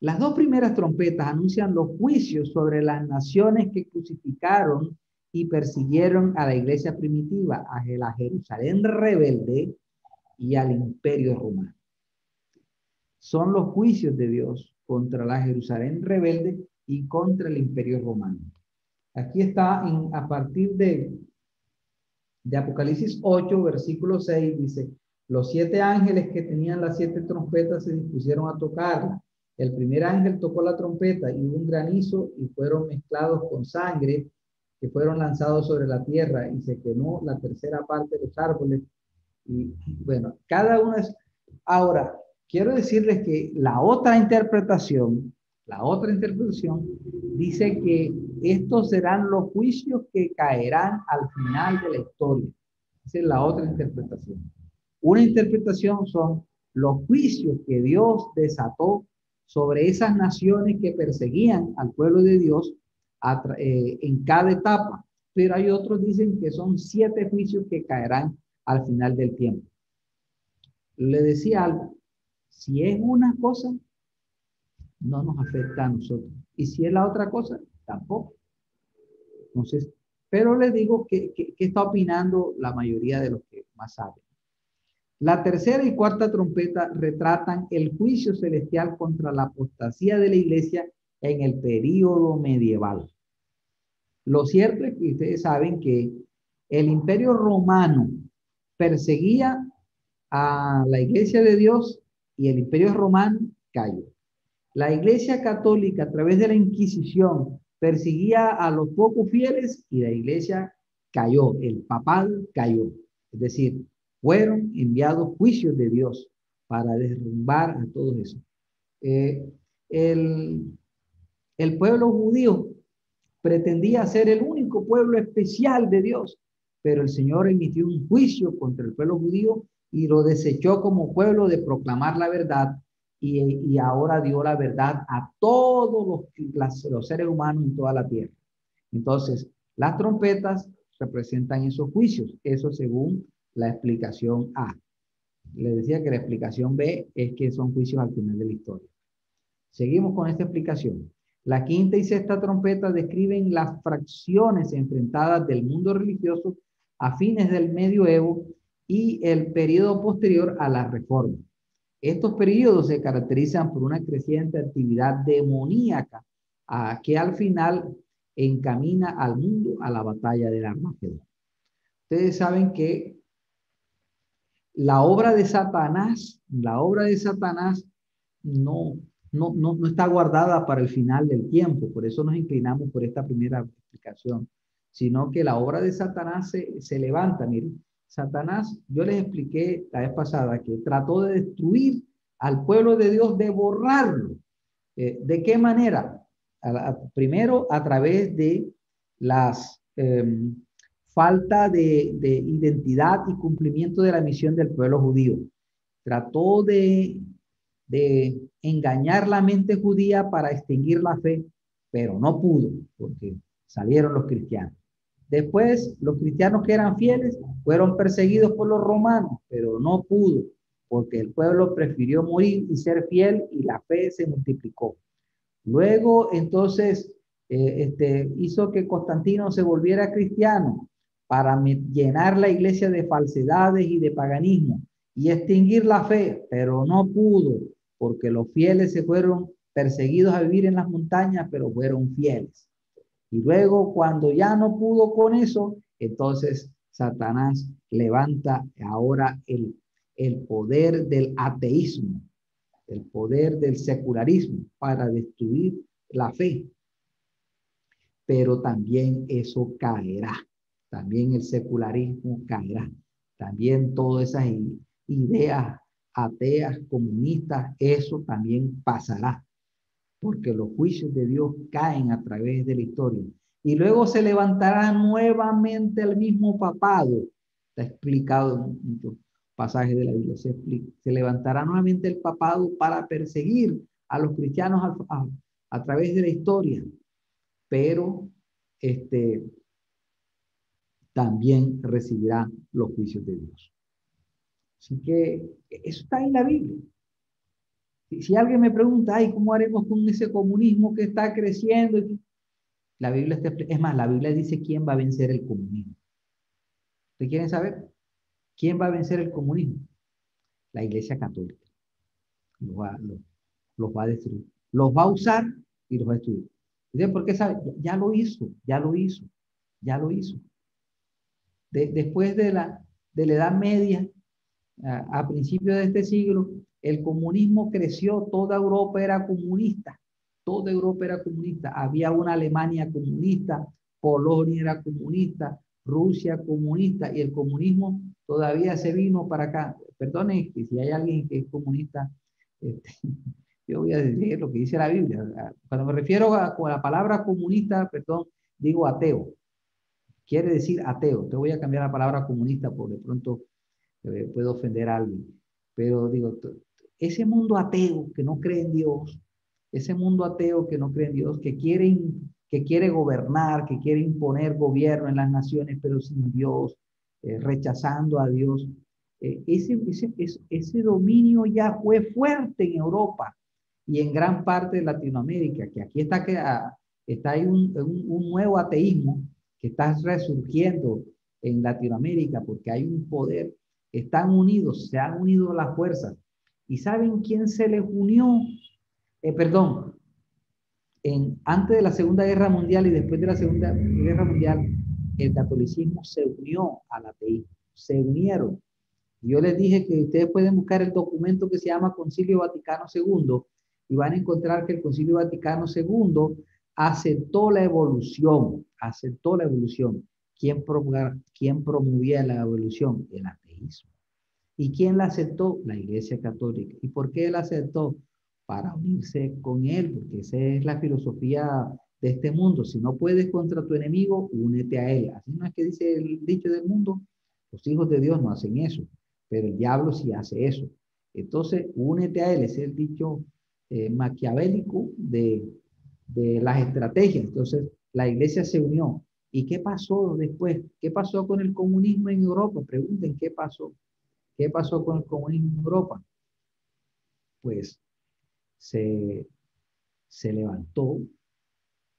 Las 2 primeras trompetas anuncian los juicios sobre las naciones que crucificaron y persiguieron a la iglesia primitiva, a la Jerusalén rebelde y al imperio romano. Son los juicios de Dios contra la Jerusalén rebelde y contra el imperio romano. Aquí está a partir de Apocalipsis 8, versículo 6, dice: los 7 ángeles que tenían las 7 trompetas se dispusieron a tocarla. El primer ángel tocó la trompeta y hubo un granizo y fueron mezclados con sangre que fueron lanzados sobre la tierra y se quemó la tercera parte de los árboles. Y bueno, cada una es... Ahora, quiero decirles que la otra interpretación dice que estos serán los juicios que caerán al final de la historia. Esa es la otra interpretación. Una interpretación son los juicios que Dios desató sobre esas naciones que perseguían al pueblo de Dios en cada etapa. Pero hay otros que dicen que son 7 juicios que caerán al final del tiempo. Le decía algo, si es una cosa, no nos afecta a nosotros. Y si es la otra cosa, tampoco. Entonces, pero les digo que está opinando la mayoría de los que más saben. La tercera y cuarta trompeta retratan el juicio celestial contra la apostasía de la iglesia en el período medieval. Lo cierto es que ustedes saben que el imperio romano perseguía a la iglesia de Dios y el imperio romano cayó. La iglesia católica a través de la Inquisición perseguía a los pocos fieles y la iglesia cayó, el papado cayó. Es decir, fueron enviados juicios de Dios para derrumbar a todos esos. El pueblo judío pretendía ser el único pueblo especial de Dios, pero el Señor emitió un juicio contra el pueblo judío y lo desechó como pueblo de proclamar la verdad, y ahora dio la verdad a todos los seres humanos en toda la tierra. Entonces, las trompetas representan esos juicios, eso según la explicación A. Les decía que la explicación B es que son juicios al final de la historia. Seguimos con esta explicación. La quinta y sexta trompeta describen las fracciones enfrentadas del mundo religioso a fines del medioevo y el periodo posterior a la reforma. Estos periodos se caracterizan por una creciente actividad demoníaca que al final encamina al mundo a la batalla del Armagedón. Ustedes saben que la obra de Satanás no está guardada para el final del tiempo. Por eso nos inclinamos por esta primera explicación, sino que la obra de Satanás se levanta. Miren, Satanás, yo les expliqué la vez pasada que trató de destruir al pueblo de Dios, de borrarlo. ¿De qué manera? Primero, a través de las falta de identidad y cumplimiento de la misión del pueblo judío. Trató de engañar la mente judía para extinguir la fe, pero no pudo, porque salieron los cristianos. Después, los cristianos que eran fieles fueron perseguidos por los romanos, pero no pudo, porque el pueblo prefirió morir y ser fiel y la fe se multiplicó. Luego, entonces, hizo que Constantino se volviera cristiano para llenar la iglesia de falsedades y de paganismo y extinguir la fe, pero no pudo, porque los fieles se fueron perseguidos a vivir en las montañas, pero fueron fieles. Y luego, cuando ya no pudo con eso, entonces Satanás levanta ahora el poder del ateísmo, el poder del secularismo para destruir la fe. Pero también eso caerá. También el secularismo caerá. También todas esas ideas ateas, comunistas, eso también pasará, porque los juicios de Dios caen a través de la historia. Y luego se levantará nuevamente el mismo papado. Está explicado en muchos pasajes de la Biblia. Se levantará nuevamente el papado para perseguir a los cristianos a través de la historia. Pero también recibirá los juicios de Dios. Así que eso está en la Biblia. Si alguien me pregunta, ay, ¿cómo haremos con ese comunismo que está creciendo? La Biblia es más, la Biblia dice quién va a vencer el comunismo. ¿Ustedes quieren saber quién va a vencer el comunismo? La Iglesia Católica. Los va a destruir. Los va a usar y los va a destruir. ¿Ustedes por qué saben? Ya lo hizo, ya lo hizo, ya lo hizo. Después de la Edad Media, a principios de este siglo, el comunismo creció, toda Europa era comunista, toda Europa era comunista, había una Alemania comunista, Polonia era comunista, Rusia comunista, y el comunismo todavía se vino para acá. Perdone que si hay alguien que es comunista, este, yo voy a decir lo que dice la Biblia. Cuando me refiero con la palabra comunista, perdón, digo ateo. Quiere decir ateo. Te voy a cambiar la palabra comunista porque de pronto puedo ofender a alguien. Pero digo, ese mundo ateo que no cree en Dios, ese mundo ateo que no cree en Dios, que quiere gobernar, que quiere imponer gobierno en las naciones, pero sin Dios, rechazando a Dios, ese dominio ya fue fuerte en Europa y en gran parte de Latinoamérica, que aquí está ahí un nuevo ateísmo que está resurgiendo en Latinoamérica porque hay un poder, están unidos, se han unido las fuerzas. ¿Y saben quién se les unió? Perdón, antes de la Segunda Guerra Mundial y después de la Segunda Guerra Mundial, el catolicismo se unió al ateísmo, se unieron. Yo les dije que ustedes pueden buscar el documento que se llama Concilio Vaticano II y van a encontrar que el Concilio Vaticano II aceptó la evolución, aceptó la evolución. ¿Quién promovía la evolución? El ateísmo. ¿Y quién la aceptó? La Iglesia Católica. ¿Y por qué la aceptó? Para unirse con él, porque esa es la filosofía de este mundo. Si no puedes contra tu enemigo, únete a él. Así no es que dice el dicho del mundo. Los hijos de Dios no hacen eso, pero el diablo sí hace eso. Entonces, únete a él. Es el dicho maquiavélico de las estrategias. Entonces, la iglesia se unió. ¿Y qué pasó después? ¿Qué pasó con el comunismo en Europa? Pregunten, ¿qué pasó? ¿Qué pasó con el comunismo en Europa? Pues se, se levantó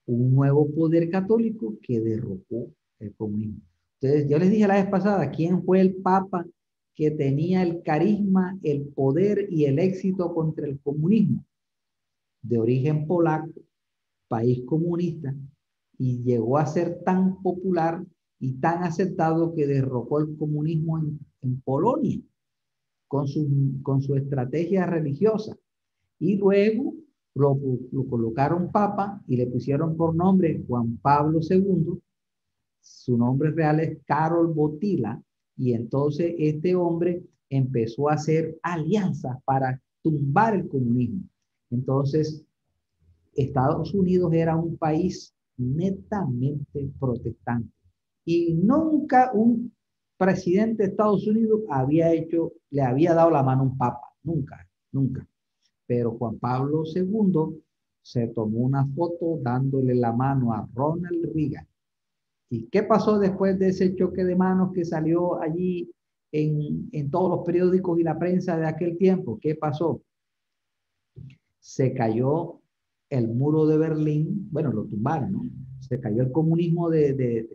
un nuevo poder católico que derrocó el comunismo. Entonces, yo les dije la vez pasada, ¿quién fue el papa que tenía el carisma, el poder y el éxito contra el comunismo? De origen polaco, país comunista, y llegó a ser tan popular y tan aceptado que derrocó el comunismo en Polonia con su estrategia religiosa. Y luego lo colocaron papa y le pusieron por nombre Juan Pablo II. Su nombre real es Karol Wojtyła. Y entonces este hombre empezó a hacer alianzas para tumbar el comunismo. Entonces, Estados Unidos era un país netamente protestante. Y nunca un presidente de Estados Unidos le había dado la mano a un papa. Nunca, nunca. Pero Juan Pablo II se tomó una foto dándole la mano a Ronald Reagan. ¿Y qué pasó después de ese choque de manos que salió allí en todos los periódicos y la prensa de aquel tiempo? ¿Qué pasó? Se cayó el muro de Berlín, bueno, lo tumbaron, ¿no? Se cayó el comunismo de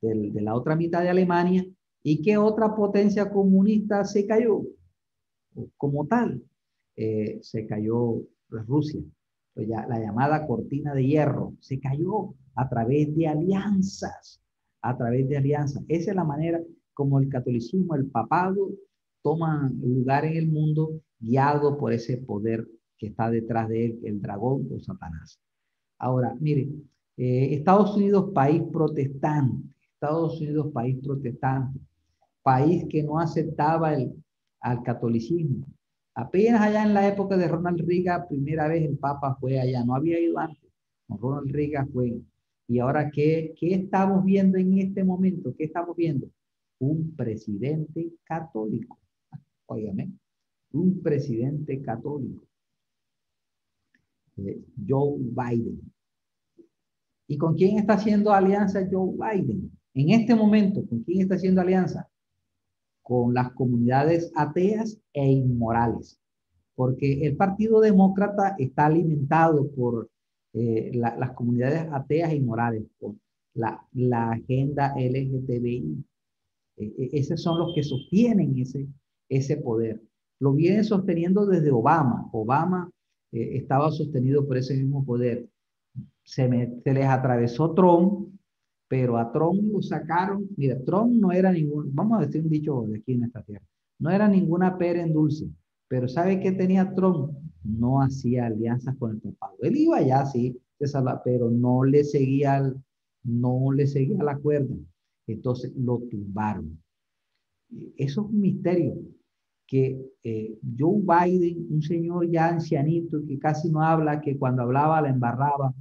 la otra mitad de Alemania. ¿Y qué otra potencia comunista se cayó? Como tal, se cayó Rusia. La llamada cortina de hierro se cayó a través de alianzas, a través de alianzas. Esa es la manera como el catolicismo, el papado, toma lugar en el mundo guiado por ese poder que está detrás de él, el dragón o Satanás. Ahora, miren, Estados Unidos, país protestante, Estados Unidos, país protestante, país que no aceptaba al catolicismo. Apenas allá en la época de Ronald Reagan, primera vez el Papa fue allá, no había ido antes. Ronald Reagan fue. Y ahora, ¿qué estamos viendo en este momento? ¿Qué estamos viendo? Un presidente católico. Óigame, un presidente católico. Joe Biden. ¿Y con quién está haciendo alianza Joe Biden? En este momento, ¿con quién está haciendo alianza? Con las comunidades ateas e inmorales. Porque el Partido Demócrata está alimentado por las comunidades ateas e inmorales, por la agenda LGTBI. Esos son los que sostienen ese poder. Lo vienen sosteniendo desde Obama. Obama estaba sostenido por ese mismo poder. Se les atravesó Trump, pero a Trump lo sacaron. Mira, Trump no era ningún, vamos a decir un dicho de aquí en esta tierra, no era ninguna pera en dulce, pero ¿sabe qué tenía Trump? No hacía alianzas con el papado. Él iba allá, sí, pero no le seguía la cuerda. Entonces lo tumbaron. Eso es un misterio que Joe Biden, un señor ya ancianito que casi no habla, que cuando hablaba la embarraba,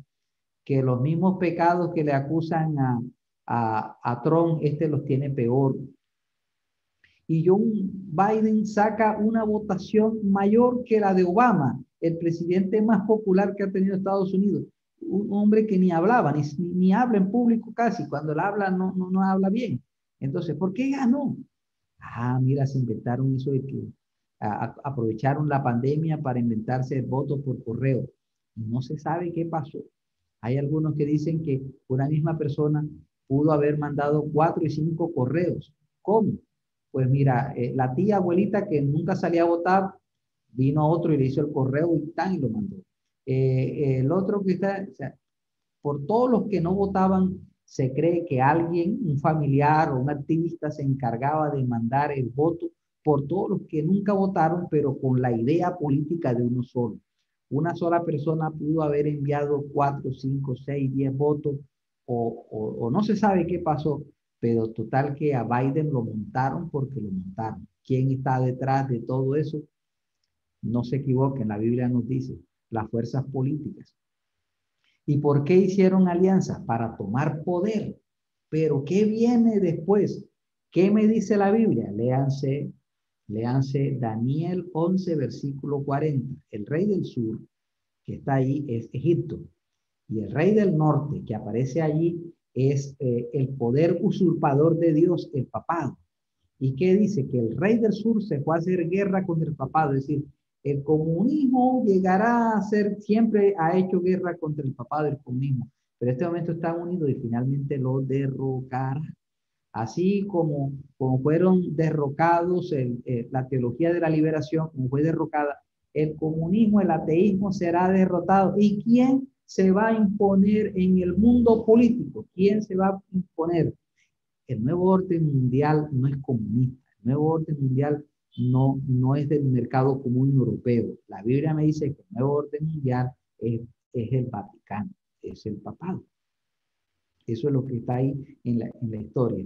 que los mismos pecados que le acusan a Trump, los tiene peor. Y Joe Biden saca una votación mayor que la de Obama, el presidente más popular que ha tenido Estados Unidos. Un hombre que ni hablaba, ni habla en público casi. Cuando él habla, no habla bien. Entonces, ¿por qué ganó? Ah, mira, se inventaron eso de que aprovecharon la pandemia para inventarse votos por correo. No se sabe qué pasó. Hay algunos que dicen que una misma persona pudo haber mandado 4 y 5 correos. ¿Cómo? Pues mira, la tía abuelita que nunca salía a votar, vino otro y le hizo el correo y lo mandó. El otro que está, o sea, por todos los que no votaban, se cree que alguien, un familiar o un activista se encargaba de mandar el voto por todos los que nunca votaron, pero con la idea política de uno solo. Una sola persona pudo haber enviado 4, 5, 6, 10 votos o no se sabe qué pasó, pero total que a Biden lo montaron porque lo montaron. ¿Quién está detrás de todo eso? No se equivoquen, la Biblia nos dice, las fuerzas políticas. ¿Y por qué hicieron alianza? Para tomar poder. Pero ¿qué viene después? ¿Qué me dice la Biblia? Léanse Daniel 11, versículo 40. El rey del sur, que está ahí, es Egipto. Y el rey del norte, que aparece allí, es el poder usurpador de Dios, el papado. ¿Y qué dice? Que el rey del sur se fue a hacer guerra contra el papado, es decir, el comunismo llegará a ser, siempre ha hecho guerra contra el papado del comunismo, pero en este momento están unidos y finalmente lo derrocará. Así como fueron derrocados la teología de la liberación, como fue derrocada, el comunismo, el ateísmo será derrotado. ¿Y quién se va a imponer en el mundo político? ¿Quién se va a imponer? El nuevo orden mundial no es comunista. El nuevo orden mundial no es del mercado común europeo. La Biblia me dice que el nuevo orden mundial es el Vaticano, es el papado. Eso es lo que está ahí en la historia.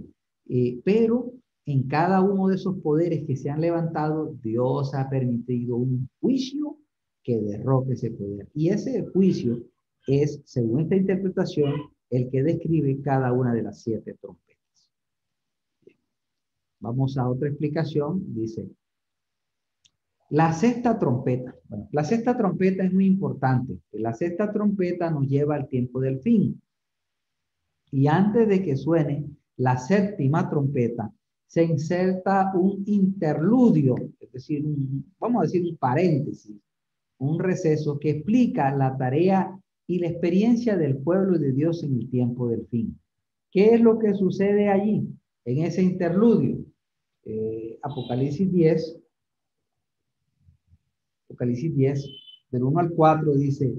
Pero en cada uno de esos poderes que se han levantado, Dios ha permitido un juicio que derroque ese poder. Y ese juicio es, según esta interpretación, el que describe cada una de las 7 trompetas. Vamos a otra explicación. Dice, la sexta trompeta. Bueno, la sexta trompeta es muy importante. La sexta trompeta nos lleva al tiempo del fin. Y antes de que suene la séptima trompeta, se inserta un interludio, es decir, vamos a decir un paréntesis, un receso que explica la tarea y la experiencia del pueblo de Dios en el tiempo del fin. ¿Qué es lo que sucede allí, en ese interludio? Apocalipsis 10, del 1 al 4 dice,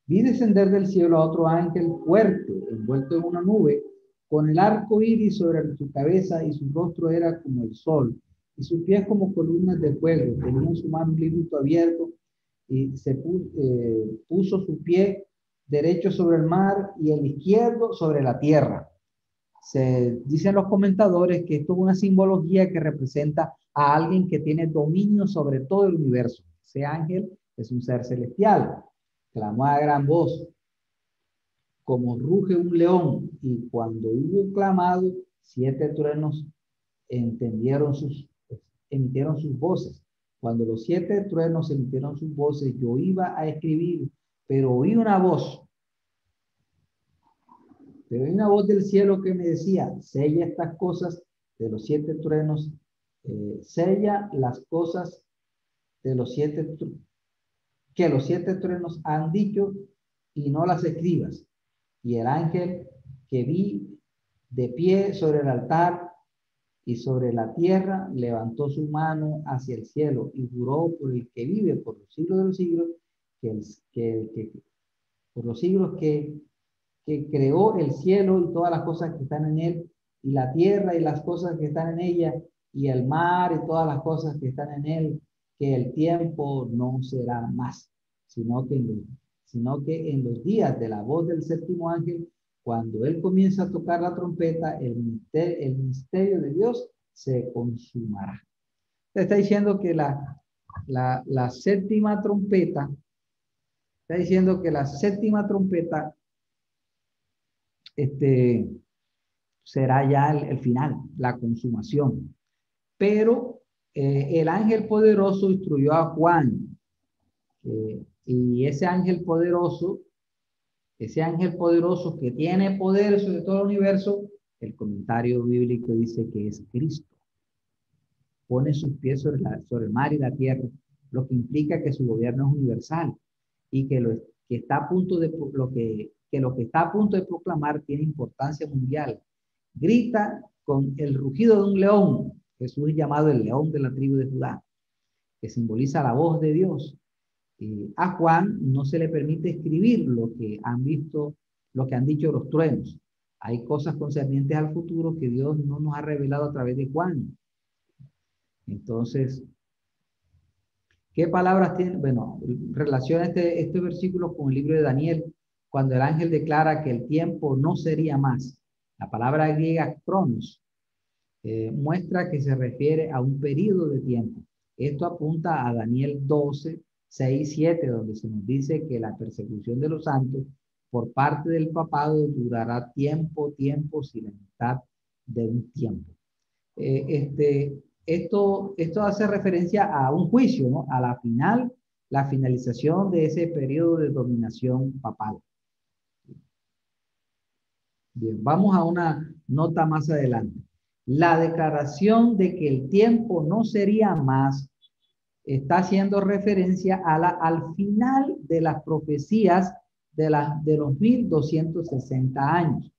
Vi descender del cielo a otro ángel fuerte, envuelto en una nube, con el arco iris sobre su cabeza, y su rostro era como el sol, y sus pies como columnas de fuego. Tenía en su mano un librito abierto, y puso su pie derecho sobre el mar y el izquierdo sobre la tierra. Se dicen los comentadores que esto es una simbología que representa a alguien que tiene dominio sobre todo el universo. Ese ángel es un ser celestial. Clamó a gran voz, como ruge un león, y cuando hubo clamado, 7 truenos entendieron emitieron sus voces. Cuando los 7 truenos emitieron sus voces, yo iba a escribir, pero oí una voz. Pero hay una voz del cielo que me decía, sella estas cosas de los 7 truenos, sella las cosas de los 7 que los 7 truenos han dicho, y no las escribas. Y el ángel que vi de pie sobre el altar y sobre la tierra levantó su mano hacia el cielo y juró por el que vive por los siglos de los siglos, por los siglos que creó el cielo y todas las cosas que están en él, y la tierra y las cosas que están en ella, y el mar y todas las cosas que están en él, que el tiempo no será más, sino que en los días de la voz del séptimo ángel, cuando él comienza a tocar la trompeta, el misterio de Dios se consumará. Está diciendo que la séptima trompeta, está diciendo que la séptima trompeta será ya el final, la consumación. Pero el ángel poderoso instruyó a Juan, y ese ángel poderoso que tiene poder sobre todo el universo, el comentario bíblico dice que es Cristo. Pone sus pies sobre el mar y la tierra, lo que implica que su gobierno es universal, y que lo que está a punto de lo que está a punto de proclamar tiene importancia mundial. Grita con el rugido de un león. Jesús es llamado el león de la tribu de Judá, que simboliza la voz de Dios. A Juan no se le permite escribir lo que han visto, lo que han dicho los truenos. Hay cosas concernientes al futuro que Dios no nos ha revelado a través de Juan. Entonces, ¿qué palabras tiene? Bueno, relaciona este versículo con el libro de Daniel, cuando el ángel declara que el tiempo no sería más. La palabra griega cronos muestra que se refiere a un periodo de tiempo. Esto apunta a Daniel 12, 6, 7, donde se nos dice que la persecución de los santos por parte del papado durará tiempo sin la mitad de un tiempo. Esto hace referencia a un juicio, ¿no? A la finalización de ese periodo de dominación papal. Bien, vamos a una nota más adelante. La declaración de que el tiempo no sería más está haciendo referencia al final de las profecías de los 1260 años.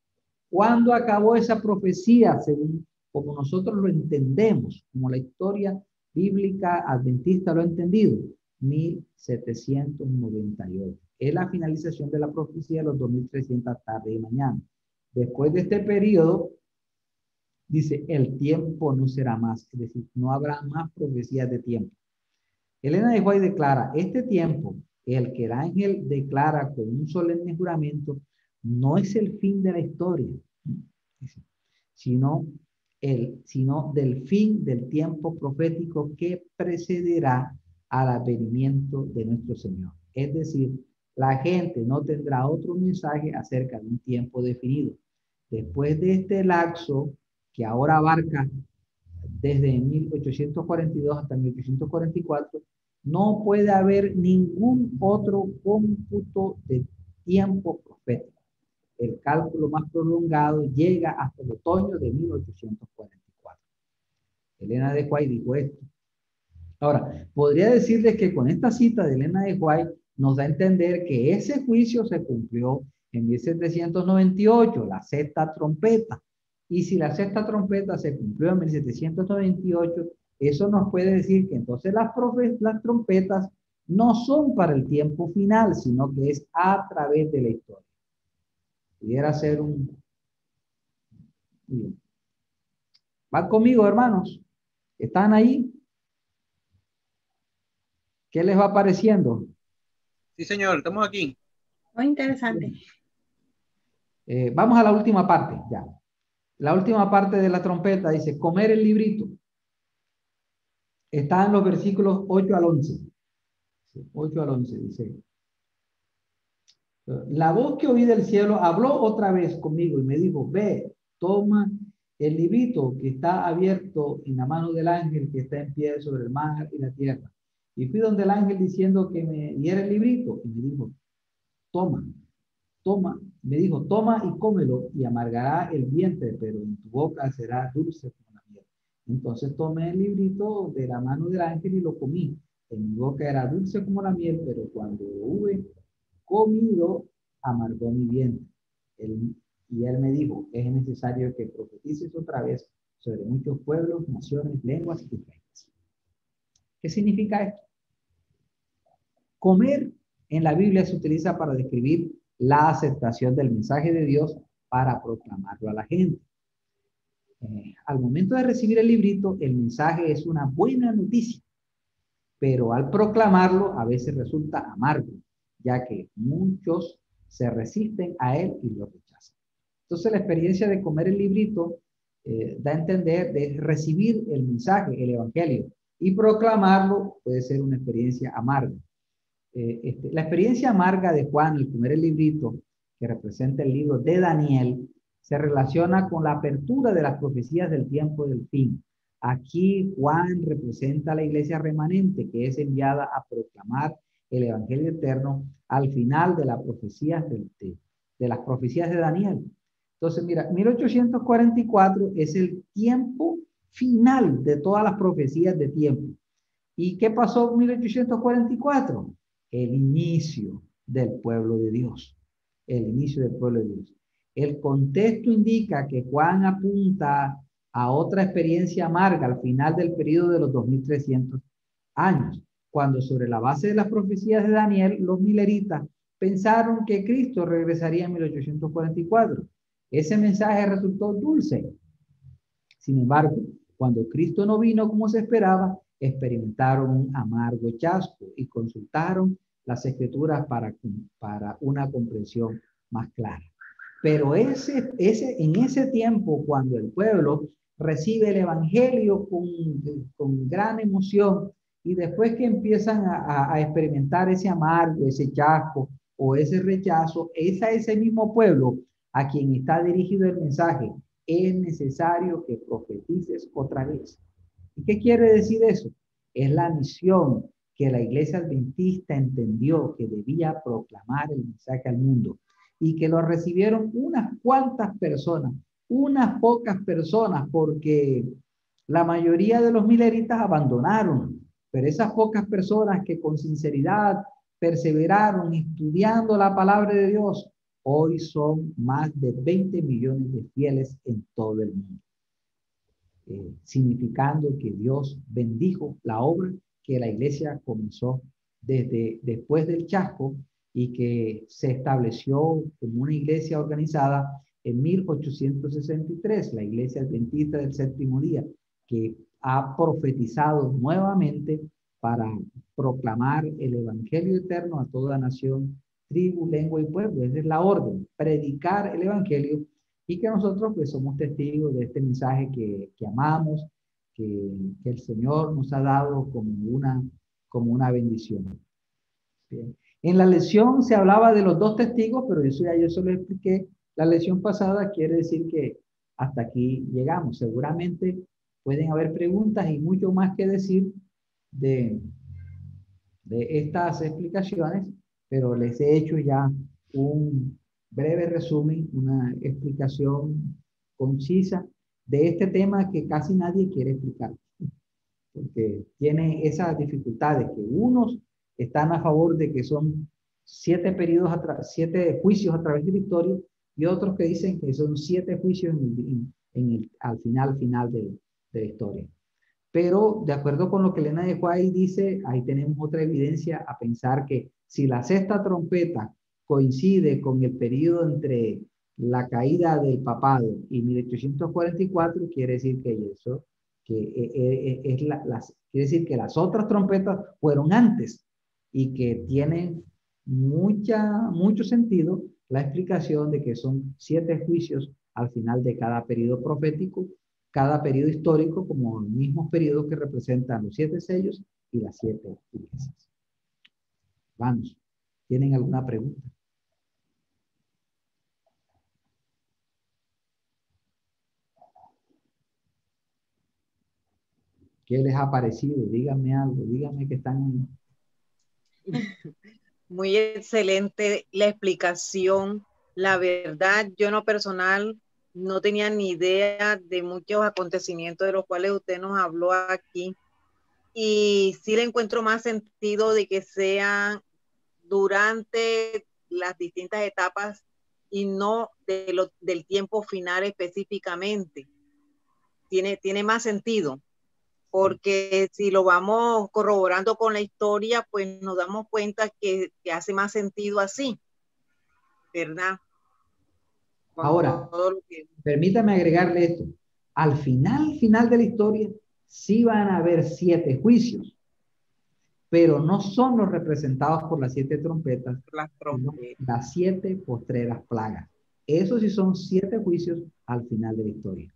¿Cuándo acabó esa profecía? Según como nosotros lo entendemos, como la historia bíblica adventista lo ha entendido, 1798. Es la finalización de la profecía de los 2300 tarde y mañana. Después de este periodo, dice, el tiempo no será más, es decir, no habrá más profecías de tiempo. Elena de White declara, este tiempo, el que el ángel declara con un solemne juramento, no es el fin de la historia, sino del fin del tiempo profético que precederá al advenimiento de nuestro Señor. Es decir, la gente no tendrá otro mensaje acerca de un tiempo definido. Después de este lapso, que ahora abarca desde 1842 hasta 1844, no puede haber ningún otro cómputo de tiempo profético. El cálculo más prolongado llega hasta el otoño de 1844. Elena de White dijo esto. Ahora, podría decirles que con esta cita de Elena de White nos da a entender que ese juicio se cumplió en 1798, la sexta trompeta. Y si la sexta trompeta se cumplió en 1798, eso nos puede decir que entonces las trompetas no son para el tiempo final, sino que es a través de la historia. Pudiera ser un... Bien. ¿Van conmigo, hermanos? ¿Están ahí? ¿Qué les va pareciendo? Sí, señor, estamos aquí. Muy interesante. Vamos a la última parte, ya. La última parte de la trompeta dice, comer el librito. Está en los versículos 8 al 11. 8 al 11 dice. La voz que oí del cielo habló otra vez conmigo y me dijo, ve, toma el librito que está abierto en la mano del ángel que está en pie sobre el mar y la tierra. Y fui donde el ángel diciendo que me diera el librito y me dijo, toma, toma, me dijo, toma y cómelo y amargará el vientre, pero en tu boca será dulce como la miel. Entonces tomé el librito de la mano del ángel y lo comí. En mi boca era dulce como la miel, pero cuando lo hube comido, amargó mi vientre. Y él me dijo, es necesario que profetices otra vez sobre muchos pueblos, naciones, lenguas y reinos. ¿Qué significa esto? Comer en la Biblia se utiliza para describir la aceptación del mensaje de Dios para proclamarlo a la gente. Al momento de recibir el librito, el mensaje es una buena noticia, pero al proclamarlo a veces resulta amargo, ya que muchos se resisten a él y lo rechazan. Entonces la experiencia de comer el librito da a entender de recibir el mensaje, el evangelio, y proclamarlo puede ser una experiencia amarga. La experiencia amarga de Juan al comer el librito, que representa el libro de Daniel, se relaciona con la apertura de las profecías del tiempo del fin. Aquí Juan representa a la iglesia remanente que es enviada a proclamar el evangelio eterno al final de, de las profecías de Daniel. Entonces, mira, 1844 es el tiempo final de todas las profecías de tiempo. ¿Y qué pasó en 1844? El inicio del pueblo de Dios. El inicio del pueblo de Dios. El contexto indica que Juan apunta a otra experiencia amarga al final del periodo de los 2300 años, cuando sobre la base de las profecías de Daniel, los mileritas pensaron que Cristo regresaría en 1844. Ese mensaje resultó dulce. Sin embargo, cuando Cristo no vino como se esperaba, experimentaron un amargo chasco y consultaron las escrituras para una comprensión más clara. Pero en ese tiempo, cuando el pueblo recibe el evangelio con gran emoción y después que empiezan a experimentar ese amargo, ese chasco o ese rechazo, es a ese mismo pueblo a quien está dirigido el mensaje. Es necesario que profetices otra vez. ¿Y qué quiere decir eso? Es la misión que la iglesia adventista entendió que debía proclamar el mensaje al mundo y que lo recibieron unas cuantas personas, unas pocas personas, porque la mayoría de los mileritas abandonaron, pero esas pocas personas que con sinceridad perseveraron estudiando la palabra de Dios, hoy son más de 20 millones de fieles en todo el mundo. Significando que Dios bendijo la obra que la iglesia comenzó desde después del chasco y que se estableció como una iglesia organizada en 1863, la iglesia adventista del séptimo día, que ha profetizado nuevamente para proclamar el evangelio eterno a toda nación, tribu, lengua y pueblo. Esa es la orden, predicar el evangelio, y que nosotros pues somos testigos de este mensaje que amamos, que el Señor nos ha dado como una bendición. Bien. En la lección se hablaba de los dos testigos, pero eso ya yo se lo expliqué. La lección pasada quiere decir que hasta aquí llegamos. Seguramente pueden haber preguntas y mucho más que decir de estas explicaciones, pero les he hecho ya un breve resumen, una explicación concisa de este tema que casi nadie quiere explicar, porque tiene esas dificultades que unos están a favor de que son 7 juicios a través de la historia y otros que dicen que son 7 juicios al final de la historia. Pero de acuerdo con lo que Elena de White dice, ahí tenemos otra evidencia a pensar que si la sexta trompeta coincide con el periodo entre la caída del papado y 1844, quiere decir que eso, quiere decir que las otras trompetas fueron antes y que tienen mucho sentido la explicación de que son 7 juicios al final de cada periodo profético, cada periodo histórico como los mismos periodos que representan los 7 sellos y las 7 iglesias. Vamos, ¿tienen alguna pregunta? ¿Qué les ha parecido? Díganme algo, díganme que están... Muy excelente la explicación. La verdad, yo en lo personal no tenía ni idea de muchos acontecimientos de los cuales usted nos habló aquí. Y sí le encuentro más sentido de que sean durante las distintas etapas y no del tiempo final específicamente. Tiene más sentido, porque si lo vamos corroborando con la historia, pues nos damos cuenta que hace más sentido así, ¿verdad? Ahora, permítame agregarle esto. Al final de la historia, sí van a haber 7 juicios, pero no son los representados por las 7 trompetas, sino las 7 postreras plagas. Esos sí son 7 juicios al final de la historia.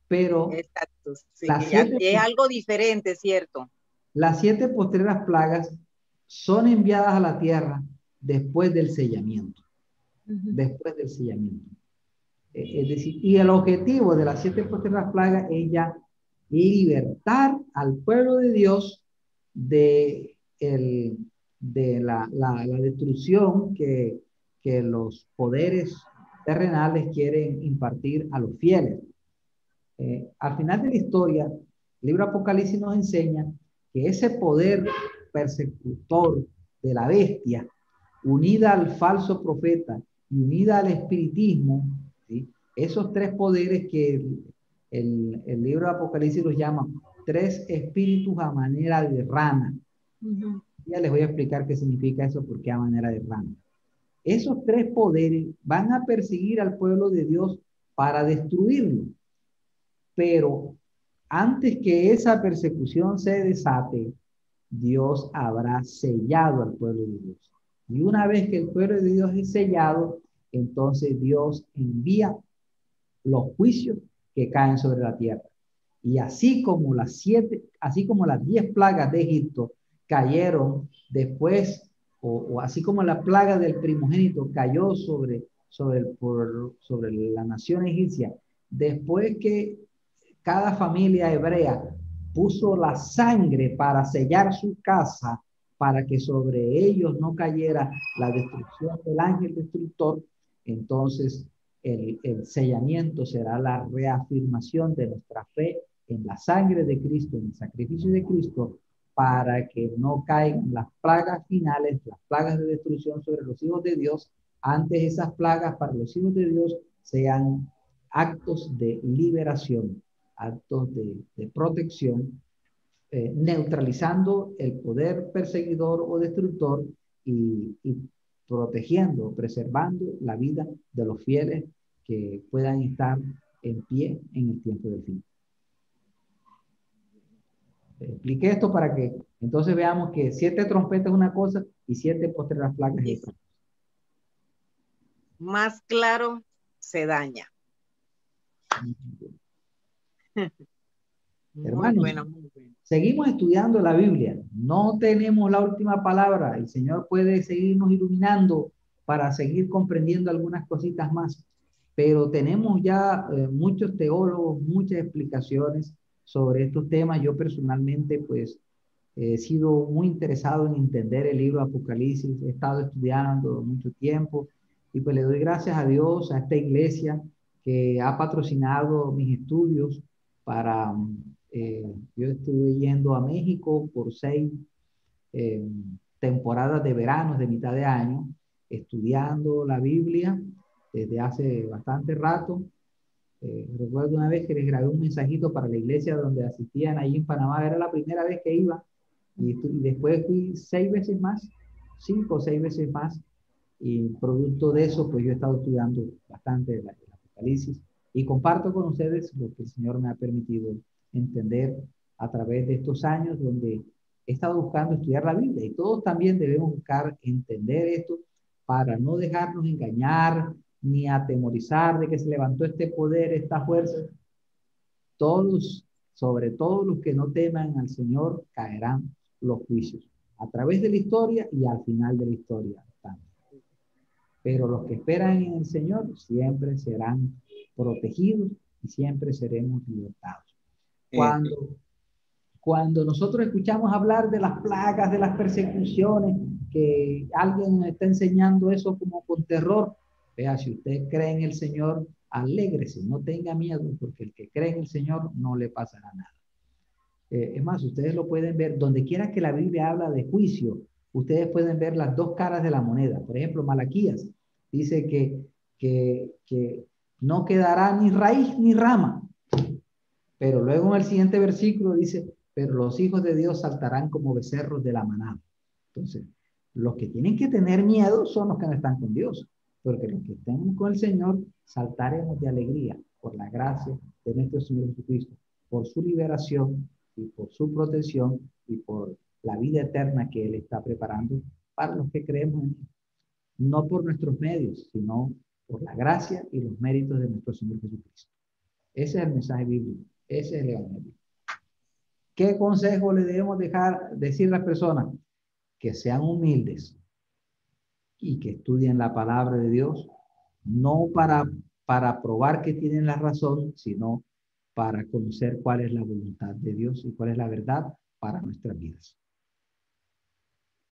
Pero exacto, sí, es algo diferente, ¿cierto? Las 7 postreras plagas son enviadas a la tierra después del sellamiento. Después del sellamiento. Es decir, y el objetivo de las 7 postreras plagas es ya libertar al pueblo de Dios de, la destrucción que los poderes terrenales quieren impartir a los fieles. Al final de la historia, el libro Apocalipsis nos enseña que ese poder persecutor de la bestia, unida al falso profeta y unida al espiritismo, ¿sí? Esos 3 poderes que el libro de Apocalipsis los llama 3 espíritus a manera de rana. Ya les voy a explicar qué significa eso, porque a manera de rana. Esos 3 poderes van a perseguir al pueblo de Dios para destruirlo. Pero antes que esa persecución se desate, Dios habrá sellado al pueblo de Dios. Y una vez que el pueblo de Dios es sellado, entonces Dios envía los juicios que caen sobre la tierra. Y así como las 10 plagas de Egipto cayeron después, o así como la plaga del primogénito cayó sobre la nación egipcia, después que cada familia hebrea puso la sangre para sellar su casa, para que sobre ellos no cayera la destrucción del ángel destructor, entonces el sellamiento será la reafirmación de nuestra fe en la sangre de Cristo, en el sacrificio de Cristo, para que no caigan las plagas finales, las plagas de destrucción sobre los hijos de Dios. Antes esas plagas para los hijos de Dios sean actos de liberación, actos de protección, neutralizando el poder perseguidor o destructor y protegiendo, preservando la vida de los fieles que puedan estar en pie en el tiempo del fin. Expliqué esto para que entonces veamos que 7 trompetas es una cosa y 7 postreras plagas es otra. Más claro se daña. Hermanos, muy bueno. Seguimos estudiando la Biblia. No tenemos la última palabra. El Señor puede seguirnos iluminando para seguir comprendiendo algunas cositas más. Pero tenemos ya muchos teólogos, muchas explicaciones sobre estos temas. Yo personalmente, pues, he sido muy interesado en entender el libro de Apocalipsis. He estado estudiando mucho tiempo y pues le doy gracias a Dios, a esta iglesia que ha patrocinado mis estudios para... yo estuve yendo a México por 6 temporadas de verano, de mitad de año, estudiando la Biblia desde hace bastante rato. Recuerdo una vez que les grabé un mensajito para la iglesia donde asistían ahí en Panamá, era la primera vez que iba, y después fui 6 veces más, 5 o 6 veces más, y producto de eso, pues yo he estado estudiando bastante el Apocalipsis, y comparto con ustedes lo que el Señor me ha permitido entender a través de estos años donde he estado buscando estudiar la Biblia, y todos también debemos buscar entender esto para no dejarnos engañar, ni atemorizar de que se levantó este poder, esta fuerza. Todos, sobre todo los que no teman al Señor, caerán los juicios a través de la historia y al final de la historia también. Pero los que esperan en el Señor siempre serán protegidos y siempre seremos libertados. Cuando nosotros escuchamos hablar de las plagas, de las persecuciones, que alguien nos está enseñando eso como con terror, vea, si usted cree en el Señor, alégrese, no tenga miedo, porque el que cree en el Señor no le pasará nada. Es más, ustedes lo pueden ver, donde quiera que la Biblia habla de juicio, ustedes pueden ver las dos caras de la moneda. Por ejemplo, Malaquías dice que no quedará ni raíz ni rama. Pero luego en el siguiente versículo dice, pero los hijos de Dios saltarán como becerros de la manada. Entonces, los que tienen que tener miedo son los que no están con Dios, porque los que estén con el Señor saltaremos de alegría por la gracia de nuestro Señor Jesucristo, por su liberación y por su protección y por la vida eterna que Él está preparando para los que creemos en Él. No por nuestros medios, sino por la gracia y los méritos de nuestro Señor Jesucristo. Ese es el mensaje bíblico. Ese es el evangelio. ¿Qué consejo le debemos decir a las personas? Que sean humildes y que estudien la palabra de Dios, no para probar que tienen la razón, sino para conocer cuál es la voluntad de Dios y cuál es la verdad para nuestras vidas.